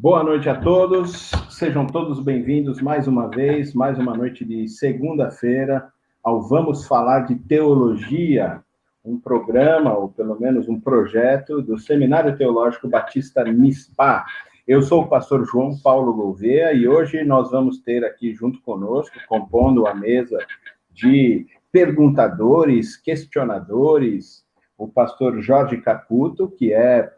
Boa noite a todos, sejam todos bem-vindos mais uma vez, mais uma noite de segunda-feira, ao Vamos Falar de Teologia, um programa, ou pelo menos um projeto, do Seminário Teológico Batista MISPA. Eu sou o pastor João Paulo Gouveia e hoje nós vamos ter aqui junto conosco, compondo a mesa de perguntadores, questionadores, o pastor Jorge Cacuto, que é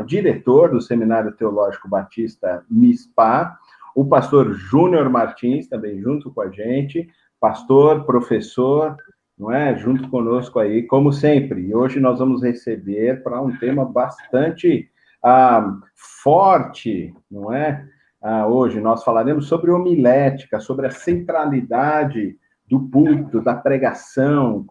diretor do Seminário Teológico Batista MISPA, o pastor Júnior Martins, também junto com a gente, pastor, professor, não é? Junto conosco aí, como sempre. E hoje nós vamos receber para um tema bastante forte, não é? Hoje nós falaremos sobre homilética, sobre a centralidade do púlpito, da pregação,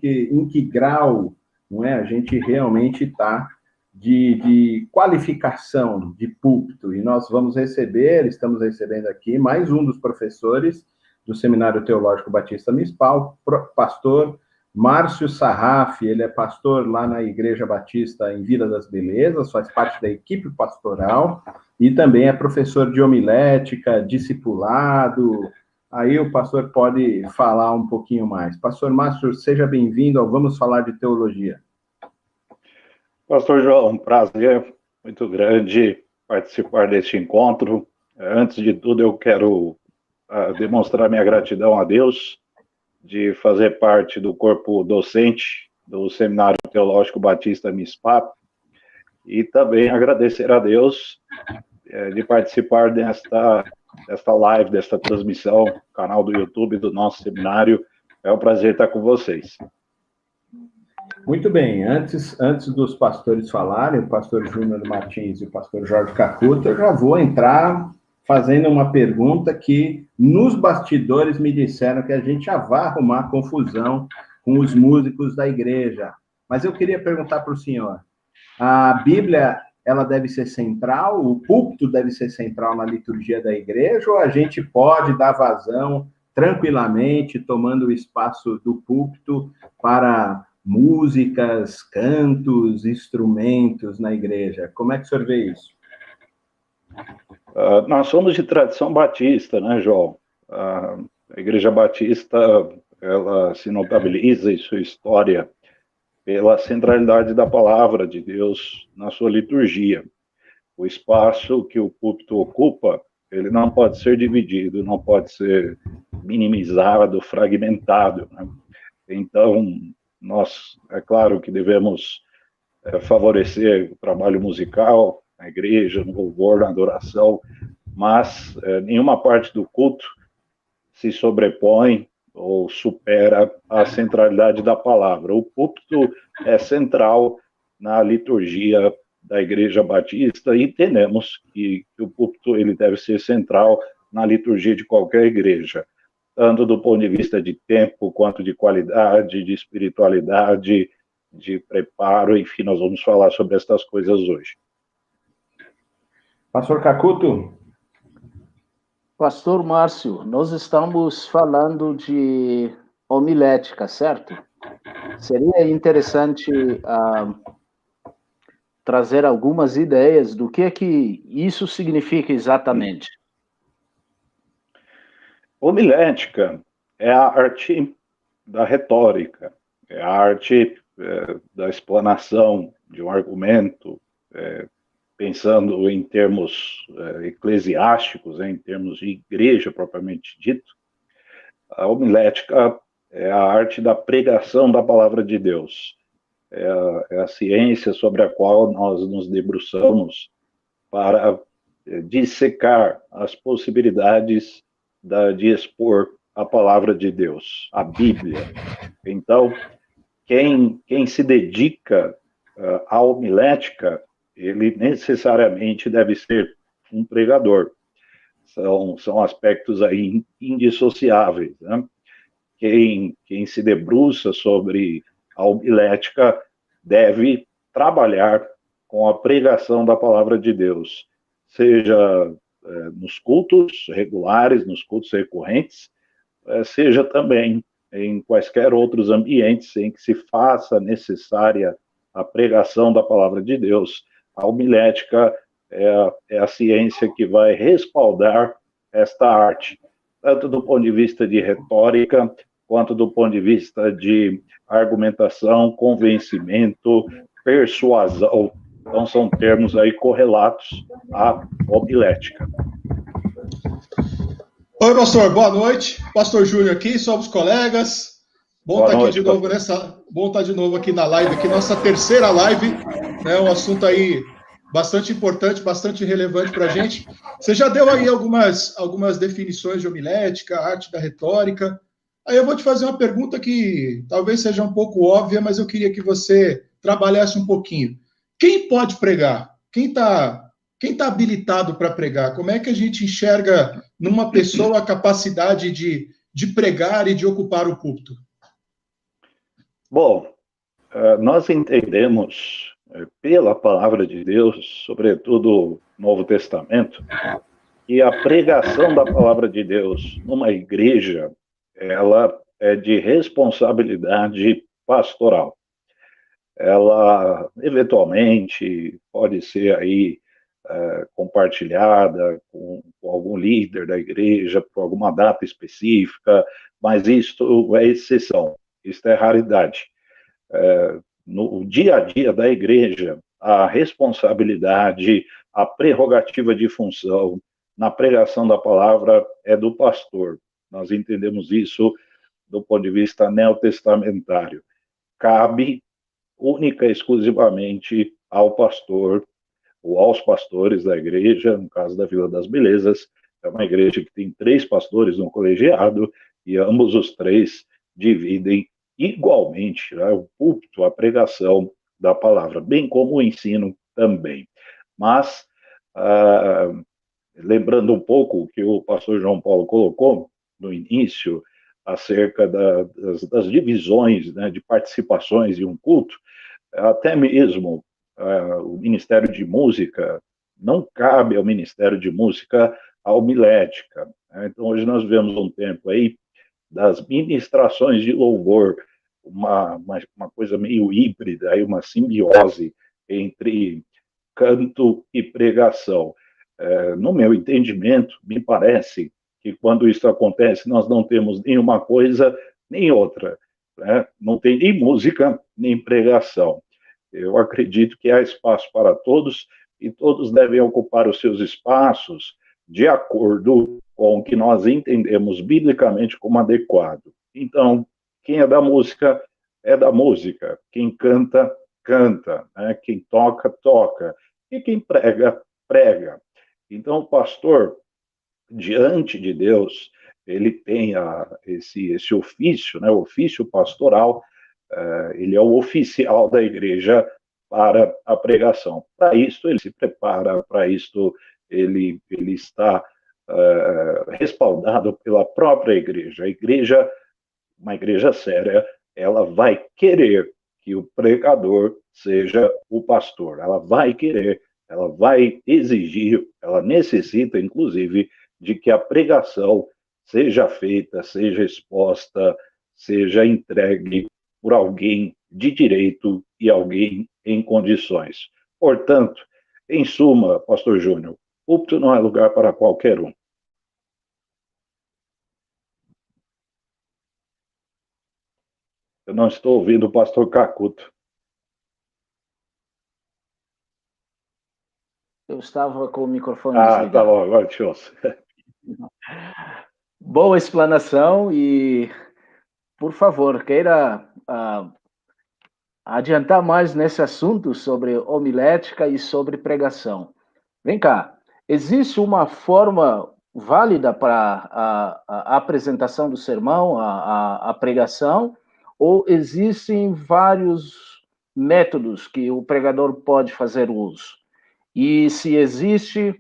em que grau, não é, a gente realmente está de qualificação de púlpito. E nós estamos recebendo aqui mais um dos professores do Seminário Teológico Batista MISPA, o pastor Márcio Sarraf. Ele é pastor lá na Igreja Batista em Vila das Belezas, faz parte da equipe pastoral e também é professor de homilética, discipulado. Aí o pastor pode falar um pouquinho mais. Pastor Márcio, seja bem-vindo ao Vamos Falar de Teologia. Pastor João, um prazer muito grande participar deste encontro. Antes de tudo, eu quero demonstrar minha gratidão a Deus de fazer parte do corpo docente do Seminário Teológico Batista MISPA e também agradecer a Deus de participar desta live, desta transmissão, canal do YouTube do nosso seminário. É um prazer estar com vocês. Muito bem, antes dos pastores falarem, o pastor Júnior Martins e o pastor Jorge Cacuto, eu já vou entrar fazendo uma pergunta que nos bastidores me disseram que a gente já vai arrumar confusão com os músicos da igreja. Mas eu queria perguntar para o senhor, a Bíblia, ela deve ser central, o púlpito deve ser central na liturgia da igreja, ou a gente pode dar vazão tranquilamente, tomando o espaço do púlpito para músicas, cantos, instrumentos na igreja? Como é que o senhor vê isso? Nós somos de tradição batista, né, João? A Igreja Batista, ela se notabiliza em sua história pela centralidade da palavra de Deus na sua liturgia. O espaço que o púlpito ocupa, ele não pode ser dividido, não pode ser minimizado, fragmentado, né? Então, nós, é claro que devemos favorecer o trabalho musical na igreja, no louvor, na adoração, mas nenhuma parte do culto se sobrepõe ou supera a centralidade da palavra. O púlpito é central na liturgia da Igreja Batista e entendemos que o púlpito ele deve ser central na liturgia de qualquer igreja, tanto do ponto de vista de tempo, quanto de qualidade, de espiritualidade, de preparo, enfim, nós vamos falar sobre estas coisas hoje. Pastor Cacuto? Pastor Márcio, nós estamos falando de homilética, certo? Seria interessante trazer algumas ideias do que é que isso significa exatamente. Homilética é a arte da retórica, é a arte da explanação de um argumento, pensando em termos eclesiásticos, em termos de igreja propriamente dito. A homilética é a arte da pregação da palavra de Deus, é a ciência sobre a qual nós nos debruçamos para dissecar as possibilidades de expor a palavra de Deus, a Bíblia. Então, quem se dedica à homilética, ele necessariamente deve ser um pregador. São aspectos aí indissociáveis, né? Quem se debruça sobre a homilética deve trabalhar com a pregação da palavra de Deus, seja nos cultos regulares, nos cultos recorrentes, seja também em quaisquer outros ambientes em que se faça necessária a pregação da palavra de Deus. A homilética é a ciência que vai respaldar esta arte, tanto do ponto de vista de retórica, quanto do ponto de vista de argumentação, convencimento, persuasão. Então, são termos aí correlatos à homilética. Oi, pastor, boa noite. Pastor Júnior aqui, somos colegas. Bom estar aqui de novo bom estar de novo aqui na live, aqui nossa terceira live, né? Um assunto aí bastante importante, bastante relevante para a gente. Você já deu aí algumas definições de homilética, arte da retórica. Aí eu vou te fazer uma pergunta que talvez seja um pouco óbvia, mas eu queria que você trabalhasse um pouquinho. Quem pode pregar? Quem está habilitado para pregar? Como é que a gente enxerga numa pessoa a capacidade de pregar e de ocupar o púlpito? Bom, nós entendemos pela palavra de Deus, sobretudo no Novo Testamento, que a pregação da palavra de Deus numa igreja, ela é de responsabilidade pastoral. Ela, eventualmente, pode ser aí compartilhada com algum líder da igreja, por alguma data específica, mas isto é exceção, isto é raridade. No dia a dia da igreja, a responsabilidade, a prerrogativa de função na pregação da palavra é do pastor. Nós entendemos isso do ponto de vista neotestamentário. Cabe única e exclusivamente ao pastor ou aos pastores da igreja, no caso da Vila das Belezas, é uma igreja que tem 3 pastores no colegiado e ambos os 3 dividem igualmente, né, o púlpito, a pregação da palavra, bem como o ensino também. Mas, lembrando um pouco o que o pastor João Paulo colocou no início, acerca das divisões, né, de participações em um culto, até mesmo o Ministério de Música, não cabe ao Ministério de Música a homilética. Né? Então, hoje nós vemos um tempo aí das ministrações de louvor, uma coisa meio híbrida, aí uma simbiose entre canto e pregação. No meu entendimento, me parece que quando isso acontece, nós não temos nenhuma coisa nem outra. Né? Não tem nem música, nem pregação. Eu acredito que há espaço para todos e todos devem ocupar os seus espaços de acordo com o que nós entendemos biblicamente como adequado. Então, quem é da música, é da música. Quem canta, canta. Né? Quem toca, toca. E quem prega, prega. Então, o pastor, diante de Deus, ele tem esse ofício, né? O ofício pastoral, ele é o oficial da igreja para a pregação. Para isto ele se prepara, para isto ele está respaldado pela própria igreja. A igreja, uma igreja séria, ela vai querer que o pregador seja o pastor. Ela vai querer, ela vai exigir, ela necessita, inclusive, de que a pregação seja feita, seja exposta, seja entregue por alguém de direito e alguém em condições. Portanto, em suma, pastor Júnior, púlpito não é lugar para qualquer um. Eu não estou ouvindo o pastor Cacuto. Eu estava com o microfone desligado. Tá bom, agora te ouço. Boa explanação e, por favor, queira adiantar mais nesse assunto sobre homilética e sobre pregação. Vem cá, existe uma forma válida para a apresentação do sermão, a pregação, ou existem vários métodos que o pregador pode fazer uso? E se existe,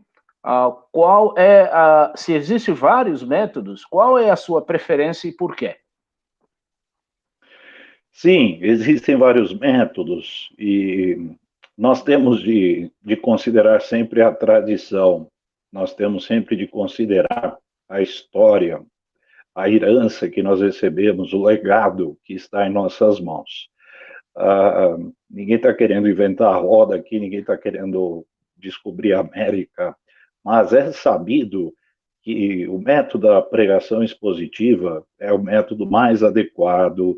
se existe vários métodos, qual é a sua preferência e por quê? Sim, existem vários métodos e nós temos de considerar sempre a tradição, nós temos sempre de considerar a história, a herança que nós recebemos, o legado que está em nossas mãos. Ninguém está querendo inventar a roda aqui, ninguém está querendo descobrir a América, mas é sabido que o método da pregação expositiva é o método mais adequado,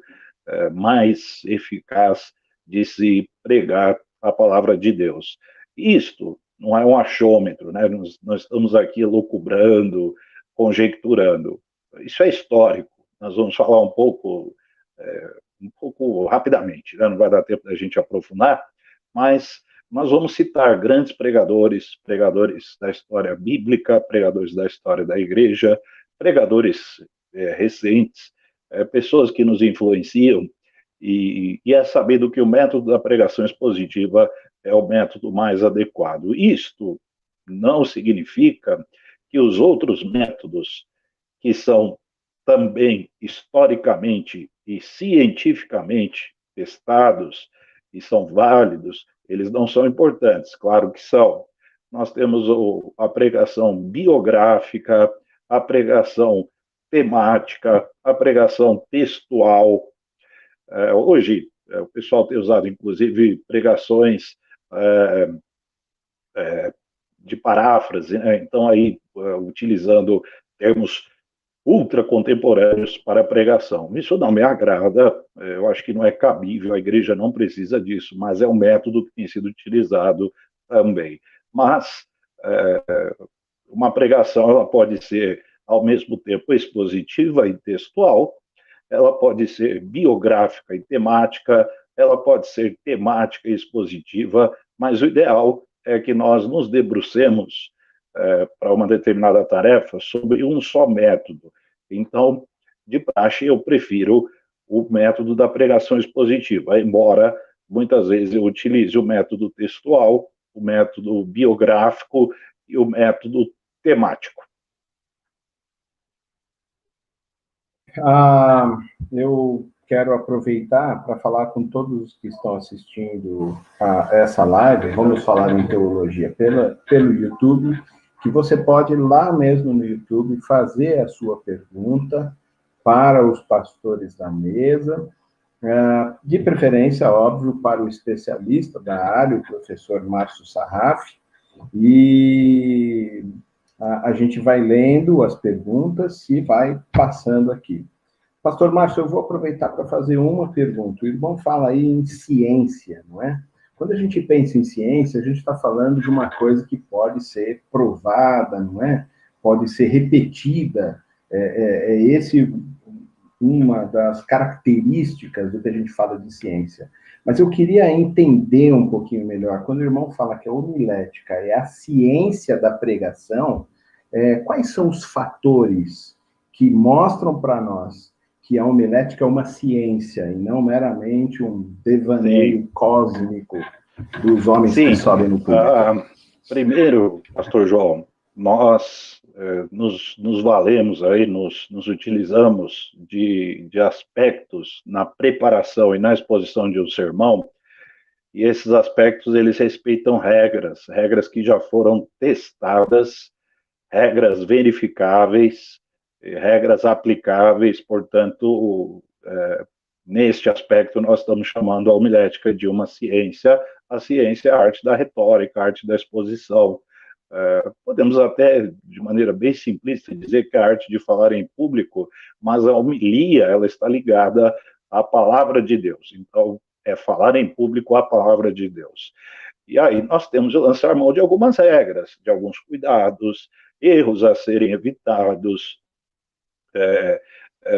mais eficaz de se pregar a palavra de Deus. Isto não é um achômetro, né? Nós estamos aqui elucubrando, conjecturando. Isso é histórico. Nós vamos falar um pouco rapidamente, né? Não vai dar tempo da gente aprofundar, mas nós vamos citar grandes pregadores, pregadores da história bíblica, pregadores da história da igreja, pregadores recentes, pessoas que nos influenciam, e é sabido que o método da pregação expositiva é o método mais adequado. Isto não significa que os outros métodos, que são também historicamente e cientificamente testados e são válidos, eles não são importantes, claro que são. Nós temos a pregação biográfica, a pregação temática, a pregação textual. Hoje, o pessoal tem usado, inclusive, pregações de paráfrase, né? Então, aí, utilizando termos ultra contemporâneos para a pregação. Isso não me agrada, eu acho que não é cabível, a igreja não precisa disso, mas é um método que tem sido utilizado também. Mas uma pregação ela pode ser, ao mesmo tempo, expositiva e textual, ela pode ser biográfica e temática, ela pode ser temática e expositiva, mas o ideal é que nós nos debrucemos para uma determinada tarefa sobre um só método. Então, de praxe, eu prefiro o método da pregação expositiva, embora muitas vezes eu utilize o método textual, o método biográfico e o método temático. Eu quero aproveitar para falar com todos que estão assistindo a essa live, vamos falar em teologia pelo YouTube, que você pode ir lá mesmo no YouTube fazer a sua pergunta para os pastores da mesa, de preferência, óbvio, para o especialista da área, o professor Márcio Sarraf, e a gente vai lendo as perguntas e vai passando aqui. Pastor Márcio, eu vou aproveitar para fazer uma pergunta. O irmão fala aí em ciência, não é? Quando a gente pensa em ciência, a gente está falando de uma coisa que pode ser provada, não é? Pode ser repetida. Esse uma das características do que a gente fala de ciência. Mas eu queria entender um pouquinho melhor. Quando o irmão fala que a homilética é a ciência da pregação, quais são os fatores que mostram para nós que a homilética é uma ciência e não meramente um devaneio cósmico dos homens que sobem no púlpito? Primeiro, pastor João, nós nos valemos aí, nos utilizamos de aspectos na preparação e na exposição de um sermão, e esses aspectos, eles respeitam regras que já foram testadas, regras verificáveis, regras aplicáveis, portanto, neste aspecto nós estamos chamando a homilética de uma ciência. A ciência é a arte da retórica, a arte da exposição. Podemos até, de maneira bem simplista, dizer que é a arte de falar em público, mas a homilia, ela está ligada à palavra de Deus. Então, é falar em público a palavra de Deus. E aí nós temos de lançar mão de algumas regras, de alguns cuidados, erros a serem evitados,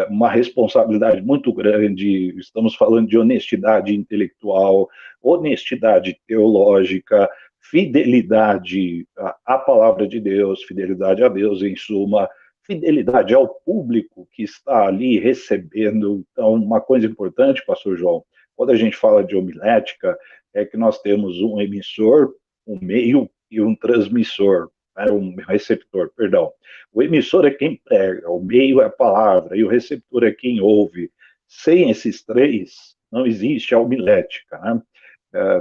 uma responsabilidade muito grande. Estamos falando de honestidade intelectual, honestidade teológica, fidelidade à palavra de Deus, fidelidade a Deus, em suma, fidelidade ao público que está ali recebendo. Então, uma coisa importante, pastor João, quando a gente fala de homilética, é que nós temos um emissor, um meio e um transmissor. Um receptor, perdão. O emissor é quem prega, o meio é a palavra, e o receptor é quem ouve. Sem esses três, não existe a homilética, né?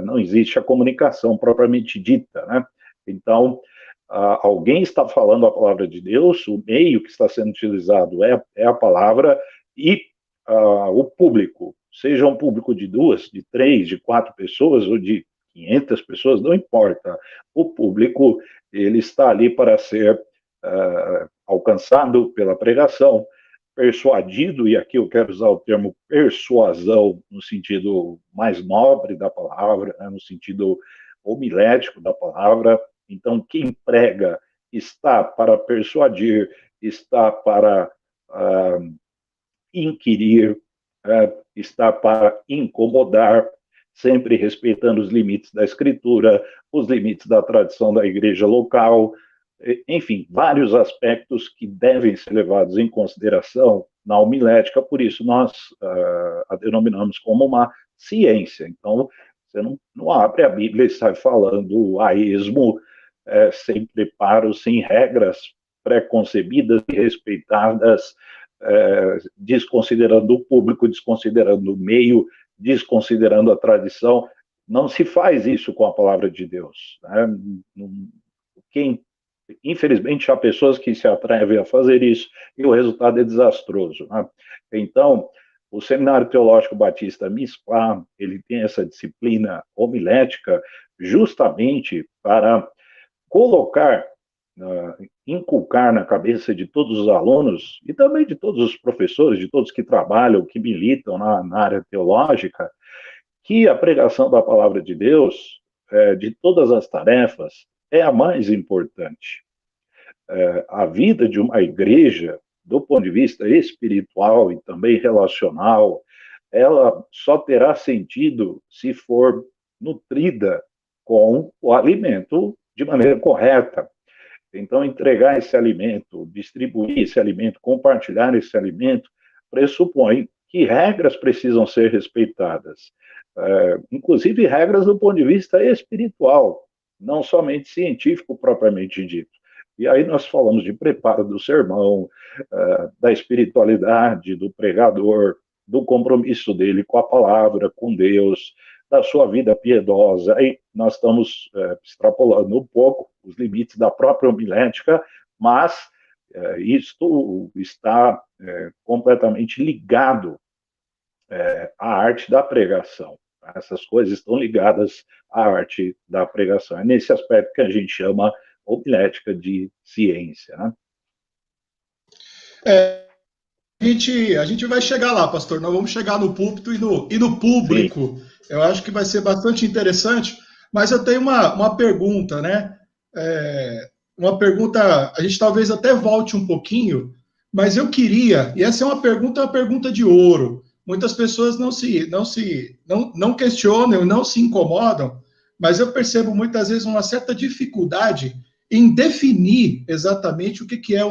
Não existe a comunicação propriamente dita, né? Então, alguém está falando a palavra de Deus, o meio que está sendo utilizado é a palavra, e o público, seja um público de 2, de 3, de 4 pessoas, ou de 500 pessoas, não importa. O público, ele está ali para ser alcançado pela pregação, persuadido, e aqui eu quero usar o termo persuasão no sentido mais nobre da palavra, né, no sentido homilético da palavra. Então, quem prega está para persuadir, está para inquirir, está para incomodar, sempre respeitando os limites da escritura, os limites da tradição da igreja local, enfim, vários aspectos que devem ser levados em consideração na homilética, por isso nós a denominamos como uma ciência. Então, você não abre a Bíblia e sai falando a esmo, sem preparo, sem regras pré-concebidas e respeitadas, desconsiderando o público, desconsiderando o meio, desconsiderando a tradição. Não se faz isso com a palavra de Deus, né? Infelizmente, há pessoas que se atrevem a fazer isso e o resultado é desastroso, né? Então, o Seminário Teológico Batista MISPA, ele tem essa disciplina homilética justamente para colocar, inculcar na cabeça de todos os alunos e também de todos os professores, de todos que trabalham, que militam na área teológica, que a pregação da palavra de Deus, de todas as tarefas, é a mais importante. A vida de uma igreja, do ponto de vista espiritual e também relacional, ela só terá sentido se for nutrida com o alimento de maneira correta. Então, entregar esse alimento, distribuir esse alimento, compartilhar esse alimento, pressupõe que regras precisam ser respeitadas, inclusive regras do ponto de vista espiritual, não somente científico propriamente dito. E aí nós falamos de preparo do sermão, da espiritualidade do pregador, do compromisso dele com a palavra, com Deus, da sua vida piedosa. Aí nós estamos extrapolando um pouco os limites da própria homilética, mas isto está completamente ligado à arte da pregação. Essas coisas estão ligadas à arte da pregação. É nesse aspecto que a gente chama homilética de ciência, né? A gente vai chegar lá, pastor. Nós vamos chegar no púlpito e no público. Sim. Eu acho que vai ser bastante interessante. Mas eu tenho uma pergunta, né? Uma pergunta, a gente talvez até volte um pouquinho, mas eu queria, e essa é uma pergunta de ouro. Muitas pessoas não questionam, não se incomodam, mas eu percebo muitas vezes uma certa dificuldade em definir exatamente o que é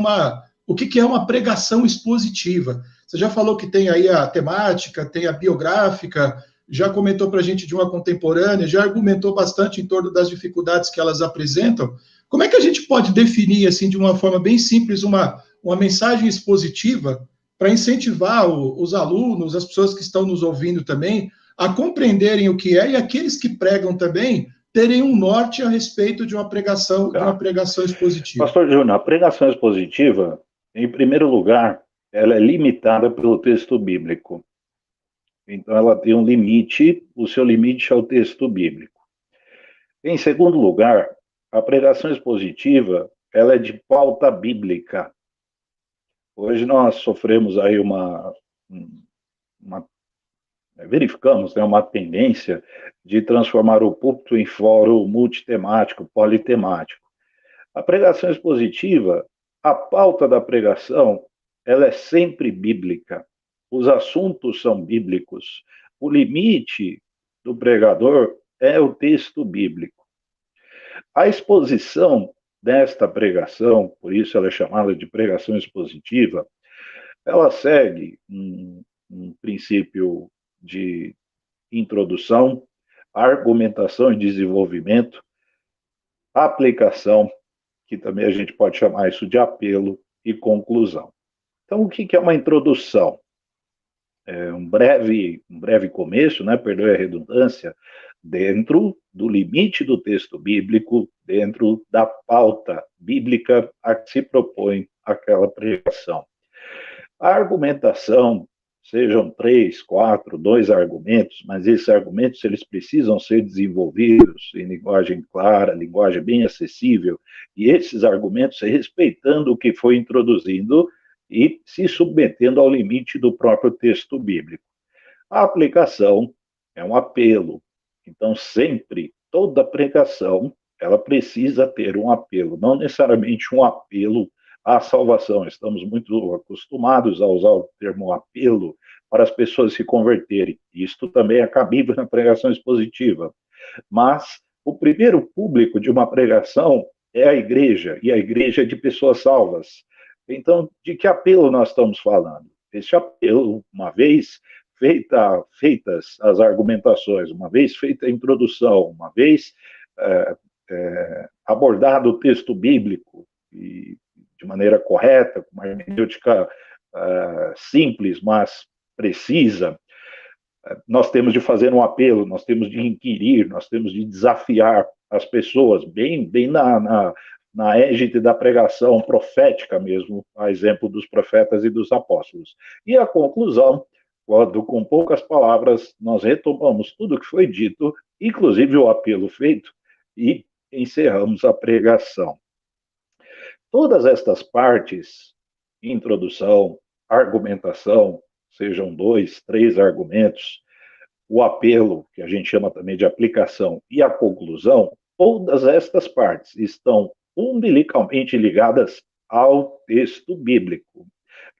uma pregação expositiva. Você já falou que tem aí a temática, tem a biográfica, já comentou para a gente de uma contemporânea, já argumentou bastante em torno das dificuldades que elas apresentam. Como é que a gente pode definir, assim, de uma forma bem simples, uma mensagem expositiva para incentivar os alunos, as pessoas que estão nos ouvindo também, a compreenderem o que é, e aqueles que pregam também terem um norte a respeito de uma pregação, expositiva? Pastor Júnior, a pregação expositiva, em primeiro lugar, ela é limitada pelo texto bíblico. Então, ela tem um limite, o seu limite é o texto bíblico. Em segundo lugar, a pregação expositiva, ela é de pauta bíblica. Hoje nós sofremos aí verificamos, né, uma tendência de transformar o púlpito em fórum multitemático, politemático. A pregação expositiva, a pauta da pregação, ela é sempre bíblica. Os assuntos são bíblicos. O limite do pregador é o texto bíblico. A exposição desta pregação, por isso ela é chamada de pregação expositiva, ela segue um princípio de introdução, argumentação e desenvolvimento, aplicação, que também a gente pode chamar isso de apelo, e conclusão. Então, o que é uma introdução? É um breve começo, né, perdoe a redundância, dentro do limite do texto bíblico, dentro da pauta bíblica a que se propõe aquela pregação. A argumentação sejam 3, 4, 2 argumentos, mas esses argumentos eles precisam ser desenvolvidos em linguagem clara, linguagem bem acessível, e esses argumentos respeitando o que foi introduzindo e se submetendo ao limite do próprio texto bíblico. A aplicação é um apelo, então sempre, toda pregação, ela precisa ter um apelo, não necessariamente um apelo à salvação. Estamos muito acostumados a usar o termo apelo para as pessoas se converterem. Isto também é cabível na pregação expositiva. Mas o primeiro público de uma pregação é a igreja, e a igreja é de pessoas salvas. Então, de que apelo nós estamos falando? Esse apelo, uma vez feitas as argumentações, uma vez feita a introdução, uma vez abordado o texto bíblico, e de maneira correta, com uma hermenêutica simples, mas precisa, nós temos de fazer um apelo, nós temos de inquirir, nós temos de desafiar as pessoas, bem na égide da pregação profética mesmo, a exemplo dos profetas e dos apóstolos. E a conclusão, quando com poucas palavras nós retomamos tudo o que foi dito, inclusive o apelo feito, e encerramos a pregação. Todas estas partes, introdução, argumentação, sejam 2, 3 argumentos, o apelo, que a gente chama também de aplicação, e a conclusão, todas estas partes estão umbilicalmente ligadas ao texto bíblico.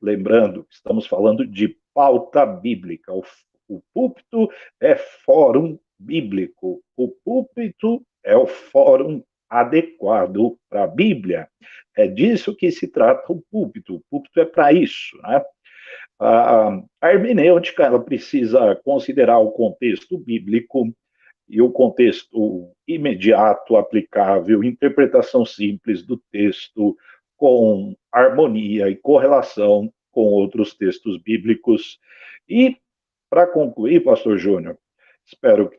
Lembrando que estamos falando de pauta bíblica. O púlpito é fórum bíblico. O púlpito é o fórum adequado para a Bíblia. É disso que se trata o púlpito. O púlpito é para isso, né? A hermenêutica, ela precisa considerar o contexto bíblico e o contexto imediato, aplicável, interpretação simples do texto, com harmonia e correlação com outros textos bíblicos. E, para concluir, pastor Júnior, espero que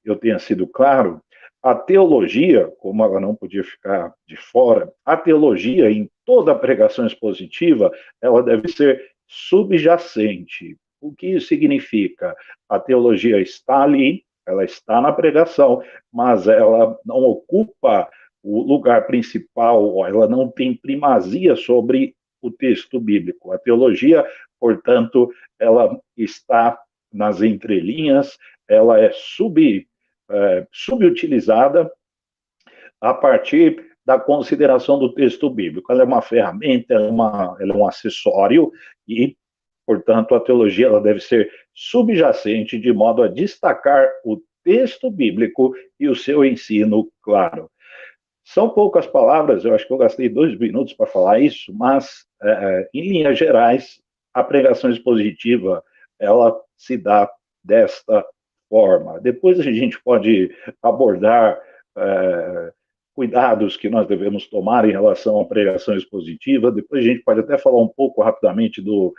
eu tenha sido claro, a teologia, como ela não podia ficar de fora, a teologia em toda a pregação expositiva, ela deve ser subjacente. O que isso significa? A teologia está ali, ela está na pregação, mas ela não ocupa o lugar principal, ela não tem primazia sobre o texto bíblico. A teologia, portanto, ela está nas entrelinhas, ela é subutilizada a partir da consideração do texto bíblico. Ela é uma ferramenta, ela é um acessório e, portanto, a teologia ela deve ser subjacente de modo a destacar o texto bíblico e o seu ensino claro. São poucas palavras, eu acho que eu gastei 2 minutos para falar isso, mas, em linhas gerais, a pregação expositiva, ela se dá desta forma. Depois a gente pode abordar cuidados que nós devemos tomar em relação à pregação expositiva, depois a gente pode até falar um pouco rapidamente do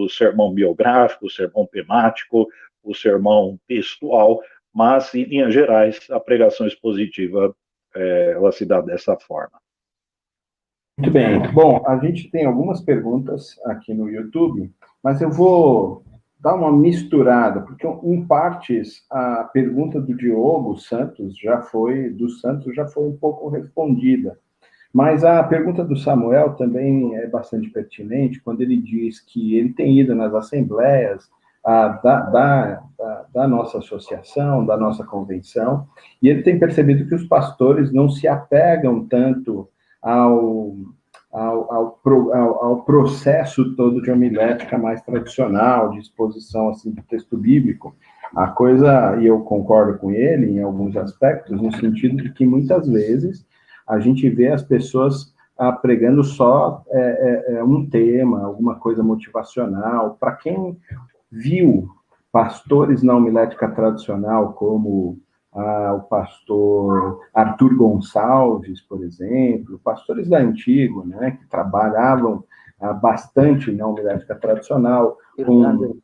sermão biográfico, o sermão temático, o sermão textual, mas, em linhas gerais, a pregação expositiva ela se dá dessa forma. Muito bem. Bom, a gente tem algumas perguntas aqui no YouTube, mas eu vou dar uma misturada, porque, em partes, a pergunta do Diogo Santos já foi um pouco respondida. Mas a pergunta do Samuel também é bastante pertinente, quando ele diz que ele tem ido nas assembleias da nossa associação, da nossa convenção, e ele tem percebido que os pastores não se apegam tanto ao processo todo de homilética mais tradicional, de exposição assim, do texto bíblico. A coisa, e eu concordo com ele em alguns aspectos, no sentido de que muitas vezes a gente vê as pessoas pregando só um tema, alguma coisa motivacional. Para quem viu pastores na homilética tradicional, como o pastor Arthur Gonçalves, por exemplo, pastores da Antigo, né, que trabalhavam bastante na homilética tradicional, com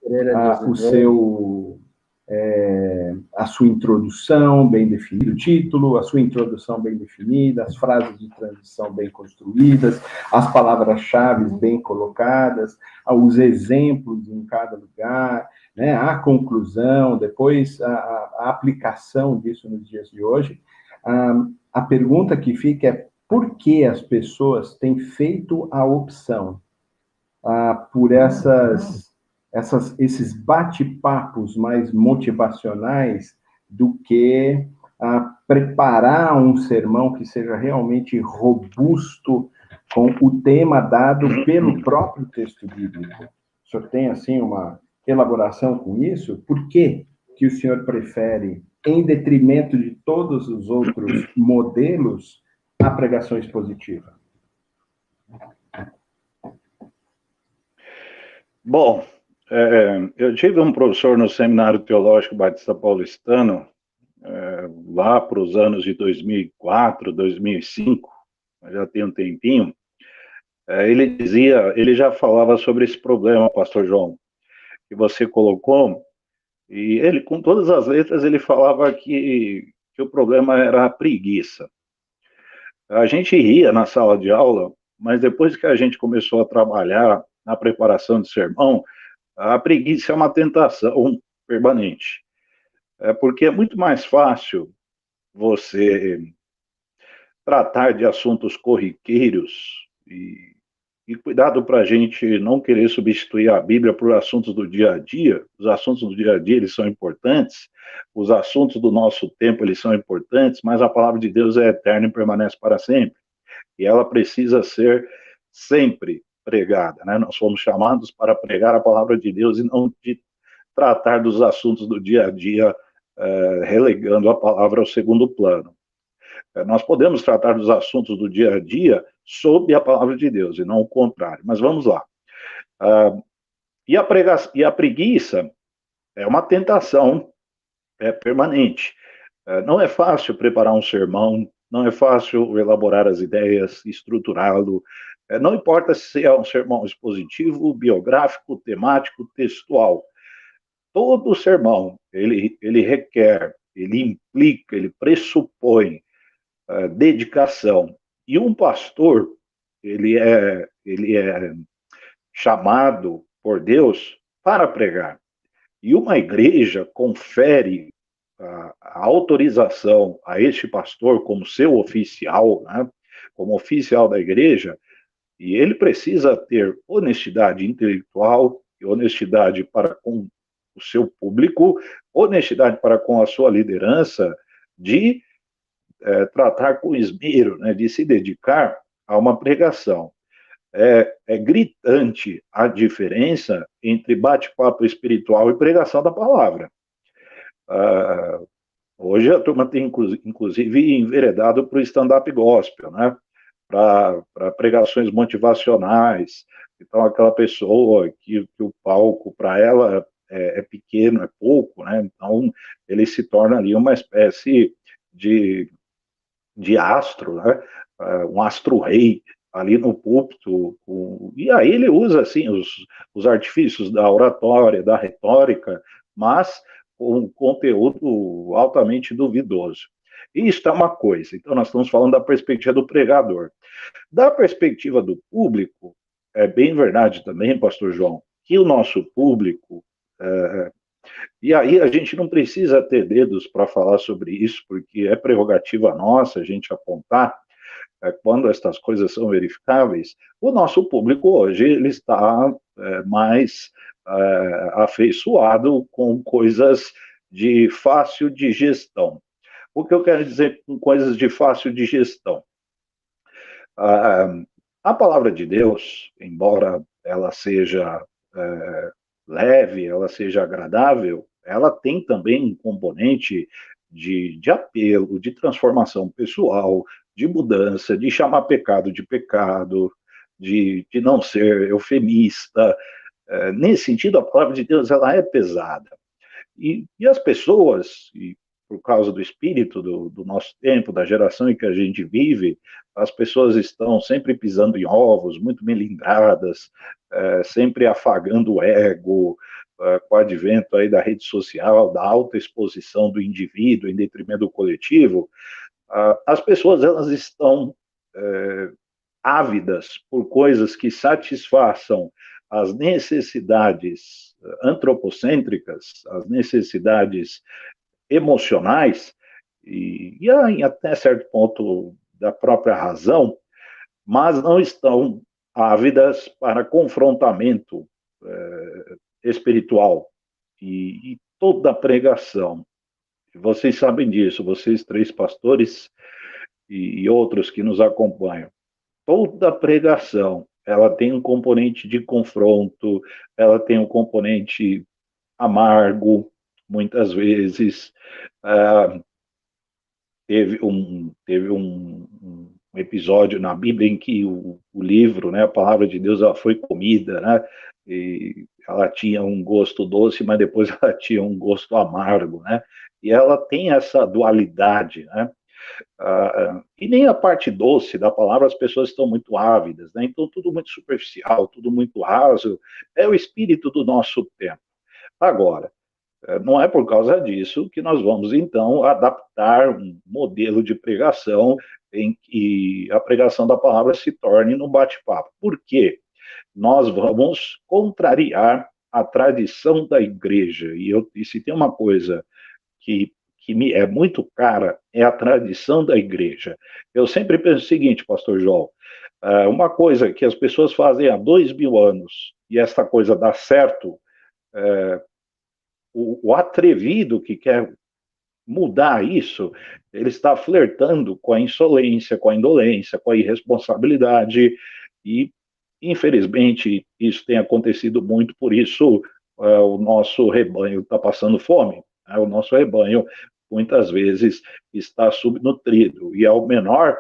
o seu a sua introdução bem definida, o título, a sua introdução bem definida, as frases de transição bem construídas, as palavras-chave bem colocadas, os exemplos em cada lugar, né, a conclusão, depois a aplicação disso nos dias de hoje. A pergunta que fica é por que as pessoas têm feito a opção por esses bate-papos mais motivacionais do que preparar um sermão que seja realmente robusto com o tema dado pelo próprio texto bíblico. O senhor tem, assim, uma elaboração com isso? Por que o senhor prefere, em detrimento de todos os outros modelos, a pregação expositiva? Bom, eu tive um professor no Seminário Teológico Batista Paulistano, lá para os anos de 2004, 2005, já tem um tempinho. Ele já falava sobre esse problema, pastor João, que você colocou, e ele, com todas as letras, ele falava que o problema era a preguiça. A gente ria na sala de aula, mas depois que a gente começou a trabalhar na preparação de sermão, a preguiça é uma tentação permanente. Porque é muito mais fácil você tratar de assuntos corriqueiros e cuidado para a gente não querer substituir a Bíblia por assuntos do dia a dia. Os assuntos do dia a dia, eles são importantes, os assuntos do nosso tempo, eles são importantes, mas a palavra de Deus é eterna e permanece para sempre. E ela precisa ser sempre pregada, né? Nós fomos chamados para pregar a palavra de Deus e não de tratar dos assuntos do dia a dia, relegando a palavra ao segundo plano. Nós podemos tratar dos assuntos do dia a dia sob a palavra de Deus, e não o contrário. Mas vamos lá. E a preguiça é uma tentação permanente. Não é fácil preparar um sermão, não é fácil elaborar as ideias, estruturá-lo. Não importa se é um sermão expositivo, biográfico, temático, textual. Todo sermão, ele requer, ele implica, ele pressupõe dedicação. E um pastor, ele é chamado por Deus para pregar. E uma igreja confere a autorização a este pastor como seu oficial, né, como oficial da igreja, e ele precisa ter honestidade intelectual e honestidade para com o seu público, honestidade para com a sua liderança, de tratar com esmero, né, de se dedicar a uma pregação. É gritante a diferença entre bate-papo espiritual e pregação da palavra. Hoje a turma tem, inclusive, enveredado para o stand-up gospel, né? Para pregações motivacionais. Então, aquela pessoa que o palco, para ela, é pequeno, é pouco, né? Então, ele se torna ali uma espécie de astro, né? Um astro-rei ali no púlpito. E aí ele usa, assim, os artifícios da oratória, da retórica, mas com um conteúdo altamente duvidoso. Isso é uma coisa. Então, nós estamos falando da perspectiva do pregador. Da perspectiva do público, é bem verdade também, pastor João, que o nosso público... E aí a gente não precisa ter dedos para falar sobre isso, porque é prerrogativa nossa a gente apontar quando estas coisas são verificáveis. O nosso público hoje ele está mais afeiçoado com coisas de fácil digestão. O que eu quero dizer com coisas de fácil digestão? A palavra de Deus, embora ela seja leve, ela seja agradável, ela tem também um componente de apelo, de transformação pessoal, de mudança, de chamar pecado de pecado, de não ser eufemista. Nesse sentido, a palavra de Deus ela é pesada. E as pessoas, por causa do espírito do nosso tempo, da geração em que a gente vive, as pessoas estão sempre pisando em ovos, muito melindradas, sempre afagando o ego, com o advento aí da rede social, da alta exposição do indivíduo em detrimento do coletivo, as pessoas elas estão ávidas por coisas que satisfaçam as necessidades antropocêntricas, as necessidades emocionais, e até certo ponto da própria razão, mas não estão ávidas para confrontamento espiritual. E toda pregação, vocês sabem disso, vocês 3 pastores e outros que nos acompanham, toda pregação, ela tem um componente de confronto, ela tem um componente amargo, muitas vezes. Teve um episódio na Bíblia em que o livro, né, a palavra de Deus, ela foi comida, né, e ela tinha um gosto doce, mas depois ela tinha um gosto amargo, né, e ela tem essa dualidade, né, e nem a parte doce da palavra as pessoas estão muito ávidas, né, então tudo muito superficial, tudo muito raso, é o espírito do nosso tempo. Agora, não é por causa disso que nós vamos, então, adaptar um modelo de pregação em que a pregação da palavra se torne no bate-papo. Por quê? Nós vamos contrariar a tradição da igreja. E se tem uma coisa que me é muito cara, é a tradição da igreja. Eu sempre penso o seguinte, pastor João, uma coisa que as pessoas fazem há 2000 anos, e esta coisa dá certo, o atrevido que quer mudar isso, ele está flertando com a insolência, com a indolência, com a irresponsabilidade, e, infelizmente, isso tem acontecido muito, por isso o nosso rebanho está passando fome, né? O nosso rebanho, muitas vezes, está subnutrido, e ao menor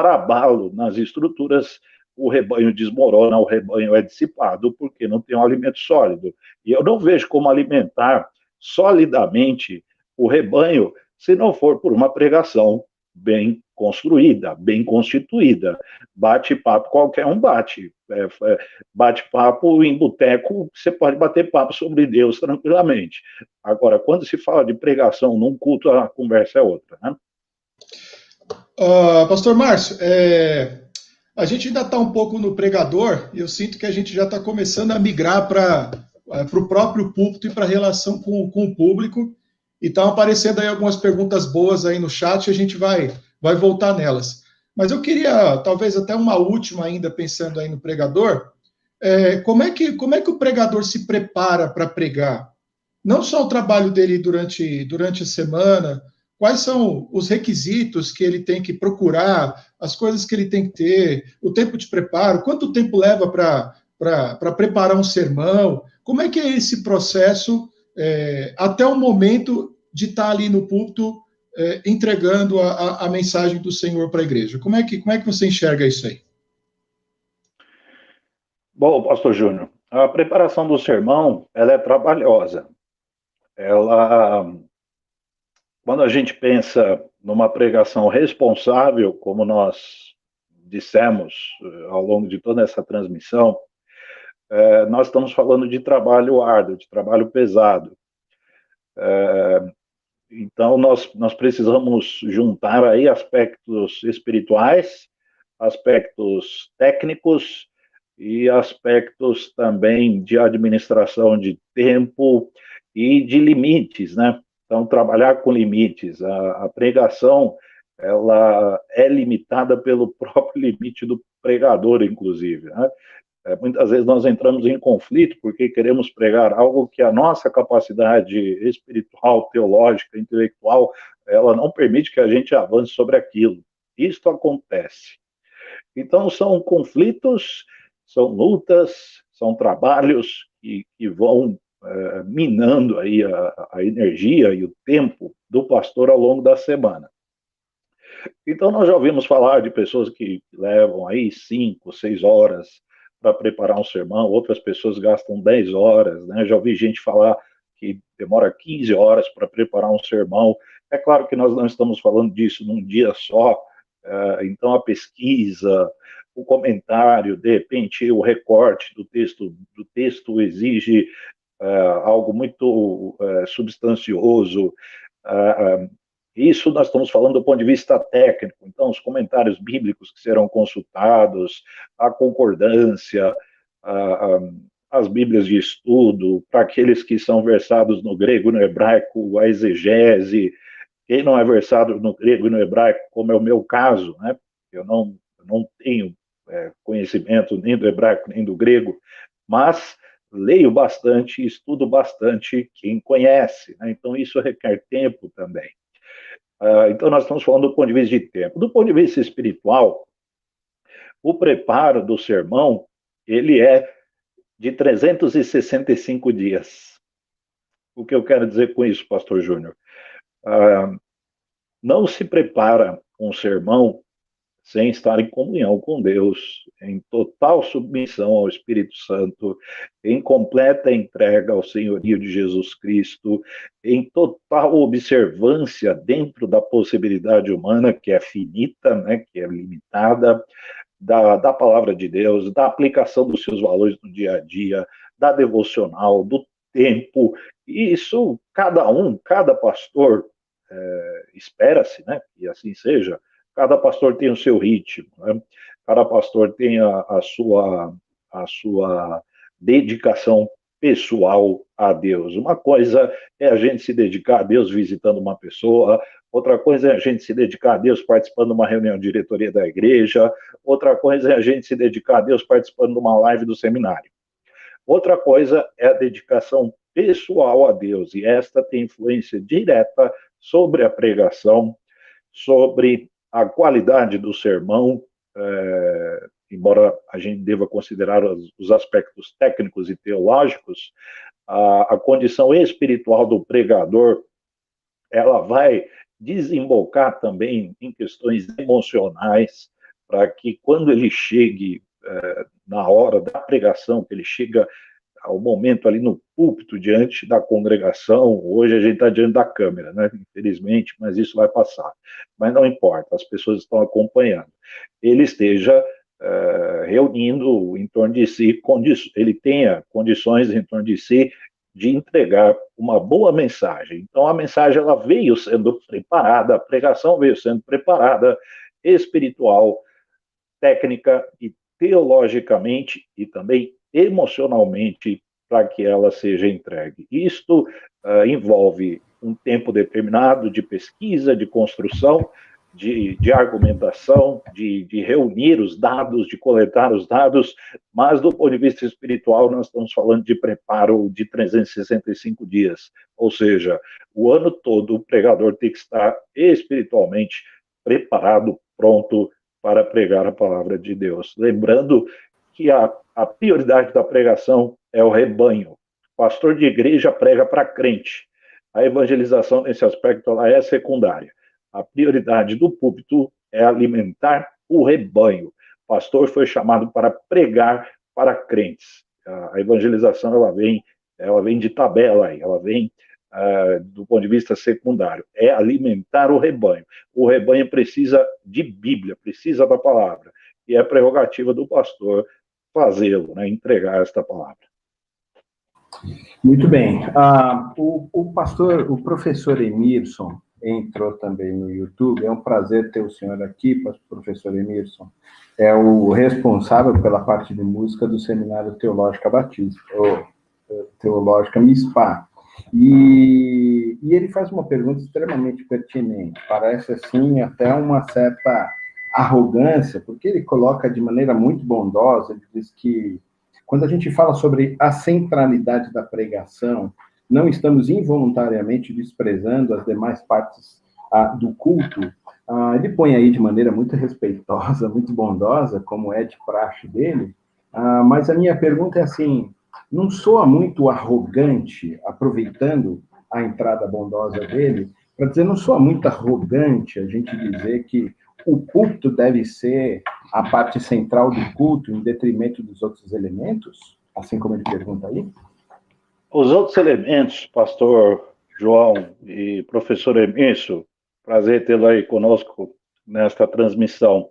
abalo nas estruturas, o rebanho desmorona, o rebanho é dissipado, porque não tem um alimento sólido. E eu não vejo como alimentar solidamente o rebanho se não for por uma pregação bem construída, bem constituída. Bate-papo, qualquer um bate. Bate-papo em boteco, você pode bater papo sobre Deus tranquilamente. Agora, quando se fala de pregação num culto, a conversa é outra, né? Pastor Márcio, a gente ainda está um pouco no pregador, e eu sinto que a gente já está começando a migrar para o próprio púlpito e para a relação com o público, e estão aparecendo aí algumas perguntas boas aí no chat, e a gente vai voltar nelas. Mas eu queria, talvez até uma última ainda, pensando aí no pregador, como é que o pregador se prepara para pregar? Não só o trabalho dele durante a semana, quais são os requisitos que ele tem que procurar, as coisas que ele tem que ter, o tempo de preparo, quanto tempo leva para preparar um sermão, como é que é esse processo até o momento de estar ali no púlpito entregando a mensagem do Senhor para a igreja? Como é que você enxerga isso aí? Bom, pastor Júnior, a preparação do sermão, ela é trabalhosa. Quando a gente pensa numa pregação responsável, como nós dissemos ao longo de toda essa transmissão, nós estamos falando de trabalho árduo, de trabalho pesado. Então, nós precisamos juntar aí aspectos espirituais, aspectos técnicos e aspectos também de administração de tempo e de limites, né? Então, trabalhar com limites. A pregação, ela é limitada pelo próprio limite do pregador, inclusive, né? Muitas vezes nós entramos em conflito porque queremos pregar algo que a nossa capacidade espiritual, teológica, intelectual, ela não permite que a gente avance sobre aquilo. Isto acontece. Então, são conflitos, são lutas, são trabalhos que vão minando aí a energia e o tempo do pastor ao longo da semana. Então, nós já ouvimos falar de pessoas que levam aí 5, 6 horas para preparar um sermão, outras pessoas gastam 10 horas, né? Já ouvi gente falar que demora 15 horas para preparar um sermão. É claro que nós não estamos falando disso num dia só, então a pesquisa, o comentário, de repente o recorte do texto exige algo muito substancioso. Isso nós estamos falando do ponto de vista técnico, então os comentários bíblicos que serão consultados, a concordância, as bíblias de estudo, para aqueles que são versados no grego e no hebraico, a exegese, quem não é versado no grego e no hebraico, como é o meu caso, né? Eu não tenho conhecimento nem do hebraico nem do grego, mas leio bastante, estudo bastante quem conhece, né? Então isso requer tempo também. Então nós estamos falando do ponto de vista de tempo. Do ponto de vista espiritual, o preparo do sermão, ele é de 365 dias. O que eu quero dizer com isso, pastor Júnior? Não se prepara um sermão sem estar em comunhão com Deus, em total submissão ao Espírito Santo, em completa entrega ao senhorio de Jesus Cristo, em total observância dentro da possibilidade humana, que é finita, né, que é limitada, da palavra de Deus, da aplicação dos seus valores no dia a dia, da devocional, do tempo. E isso, cada pastor, espera-se, né, que assim seja. Cada pastor tem o seu ritmo, né? Cada pastor tem a sua dedicação pessoal a Deus. Uma coisa é a gente se dedicar a Deus visitando uma pessoa, outra coisa é a gente se dedicar a Deus participando de uma reunião de diretoria da igreja, outra coisa é a gente se dedicar a Deus participando de uma live do seminário. Outra coisa é a dedicação pessoal a Deus, e esta tem influência direta sobre a pregação, sobre a qualidade do sermão, embora a gente deva considerar os aspectos técnicos e teológicos, a condição espiritual do pregador, ela vai desembocar também em questões emocionais, para que quando ele chegue na hora da pregação, que ele chega ao momento ali no púlpito, diante da congregação. Hoje a gente está diante da câmera, né? Infelizmente, mas isso vai passar. Mas não importa, as pessoas estão acompanhando. Ele esteja reunindo em torno de si, ele tenha condições em torno de si de entregar uma boa mensagem. Então a mensagem ela veio sendo preparada, a pregação veio sendo preparada, espiritual, técnica e teologicamente e também emocionalmente para que ela seja entregue. Isto envolve um tempo determinado de pesquisa, de construção, de argumentação, de reunir os dados, de coletar os dados, mas do ponto de vista espiritual nós estamos falando de preparo de 365 dias, ou seja, o ano todo o pregador tem que estar espiritualmente preparado, pronto para pregar a palavra de Deus. Lembrando que a prioridade da pregação é o rebanho. O pastor de igreja prega para crente. A evangelização, nesse aspecto, ela é secundária. A prioridade do púlpito é alimentar o rebanho. O pastor foi chamado para pregar para crentes. A evangelização, ela vem de tabela, ela vem do ponto de vista secundário. É alimentar o rebanho. O rebanho precisa de Bíblia, precisa da palavra. E é prerrogativa do pastor fazê-lo, né, entregar esta palavra. Muito bem. O professor Emerson entrou também no YouTube. É um prazer ter o senhor aqui, professor Emerson. É o responsável pela parte de música do Seminário Teológica Batista, ou Teológica MISPA. E ele faz uma pergunta extremamente pertinente. Parece, assim, até uma certa arrogância, porque ele coloca de maneira muito bondosa, ele diz que quando a gente fala sobre a centralidade da pregação, não estamos involuntariamente desprezando as demais partes do culto. Ele põe aí de maneira muito respeitosa, muito bondosa, como é de praxe dele, mas a minha pergunta é assim, não soa muito arrogante, aproveitando a entrada bondosa dele, para dizer, não soa muito arrogante a gente dizer que o culto deve ser a parte central do culto em detrimento dos outros elementos? Assim como ele pergunta aí. Os outros elementos, pastor João e professor Emerson, prazer tê-lo aí conosco nesta transmissão.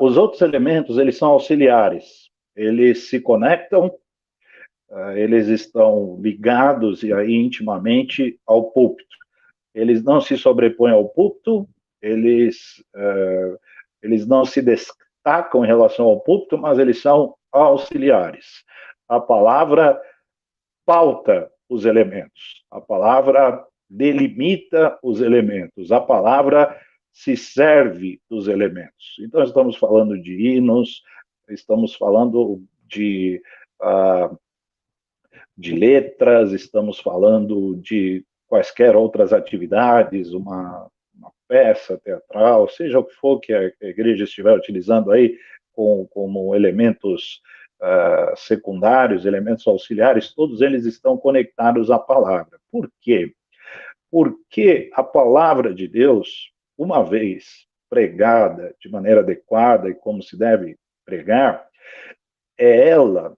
Os outros elementos, eles são auxiliares. Eles se conectam eles estão ligados e aí intimamente ao púlpito. Eles não se sobrepõem ao púlpito, eles não se destacam em relação ao púlpito, mas eles são auxiliares. A palavra pauta os elementos, a palavra delimita os elementos, a palavra se serve dos elementos. Então, estamos falando de hinos, estamos falando de letras, estamos falando de quaisquer outras atividades, uma peça teatral, seja o que for que a igreja estiver utilizando aí como elementos secundários, elementos auxiliares, todos eles estão conectados à palavra. Por quê? Porque a palavra de Deus, uma vez pregada de maneira adequada e como se deve pregar, é ela,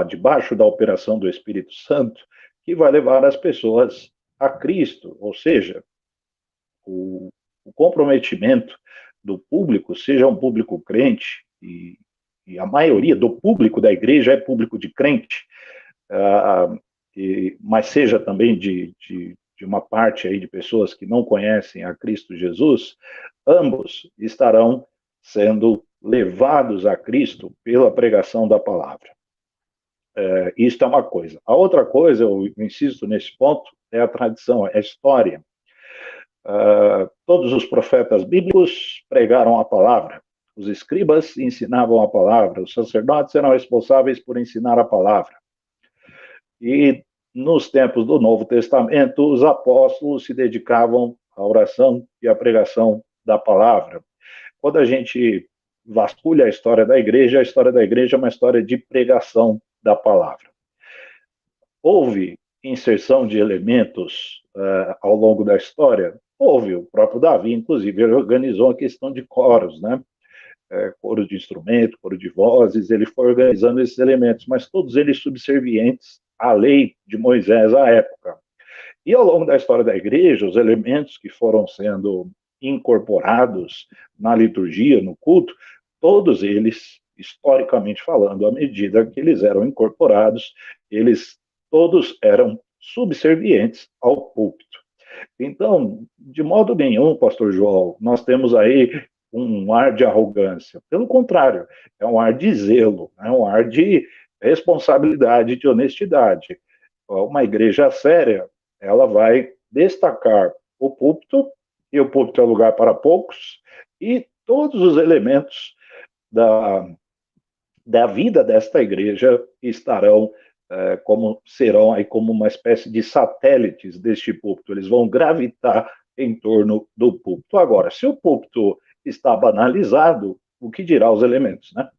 debaixo da operação do Espírito Santo, que vai levar as pessoas a Cristo, ou seja, o comprometimento do público, seja um público crente, e a maioria do público da igreja é público de crente, mas seja também de uma parte aí de pessoas que não conhecem a Cristo Jesus, ambos estarão sendo levados a Cristo pela pregação da palavra. Isto é uma coisa. A outra coisa, eu insisto nesse ponto, é a tradição, é a história. Todos os profetas bíblicos pregaram a palavra, os escribas ensinavam a palavra, os sacerdotes eram responsáveis por ensinar a palavra. E nos tempos do Novo Testamento, os apóstolos se dedicavam à oração e à pregação da palavra. Quando a gente vasculha a história da igreja é uma história de pregação da palavra. Houve inserção de elementos ao longo da história? Houve. O próprio Davi, inclusive, ele organizou a questão de coros, né? Coro de instrumento, coro de vozes, ele foi organizando esses elementos, mas todos eles subservientes à lei de Moisés à época. E ao longo da história da igreja, os elementos que foram sendo incorporados na liturgia, no culto, todos eles, historicamente falando, à medida que eles eram incorporados, eles todos eram subservientes ao púlpito. Então, de modo nenhum, pastor João, nós temos aí um ar de arrogância. Pelo contrário, é um ar de zelo, é um ar de responsabilidade, de honestidade. Uma igreja séria, ela vai destacar o púlpito, e o púlpito é lugar para poucos, e todos os elementos da vida desta igreja serão aí como uma espécie de satélites deste púlpito. Eles vão gravitar em torno do púlpito. Agora, se o púlpito está banalizado, o que dirá os elementos, né?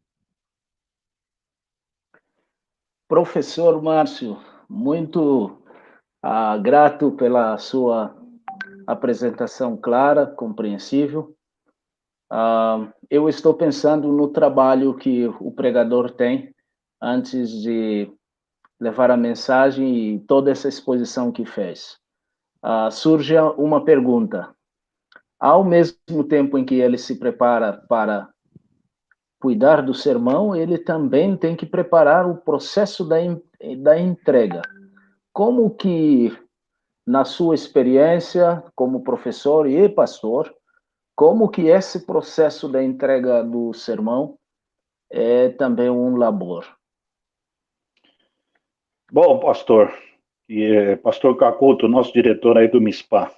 Professor Márcio, muito grato pela sua apresentação clara, compreensível. Eu estou pensando no trabalho que o pregador tem antes de levar a mensagem e toda essa exposição que fez. Surge uma pergunta. Ao mesmo tempo em que ele se prepara para cuidar do sermão, ele também tem que preparar o processo da entrega. Como que, na sua experiência como professor e pastor, como que esse processo da entrega do sermão é também um labor? Bom, pastor, pastor Cacuto, nosso diretor aí do MISPA,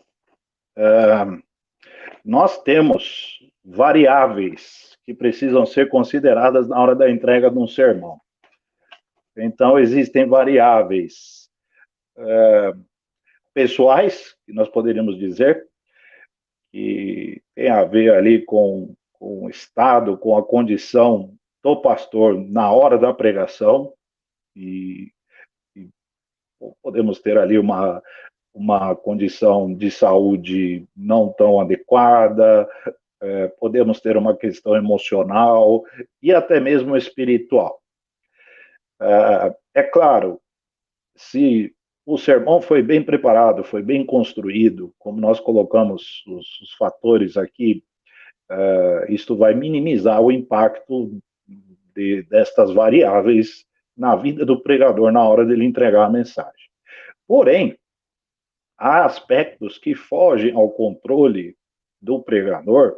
nós temos variáveis que precisam ser consideradas na hora da entrega de um sermão. Então, existem variáveis pessoais, que nós poderíamos dizer, que tem a ver ali com o estado, com a condição do pastor na hora da pregação, e podemos ter ali uma condição de saúde não tão adequada, podemos ter uma questão emocional e até mesmo espiritual. É claro, se o sermão foi bem preparado, foi bem construído, como nós colocamos os fatores aqui, isto vai minimizar o impacto destas variáveis na vida do pregador na hora dele entregar a mensagem. Porém, há aspectos que fogem ao controle do pregador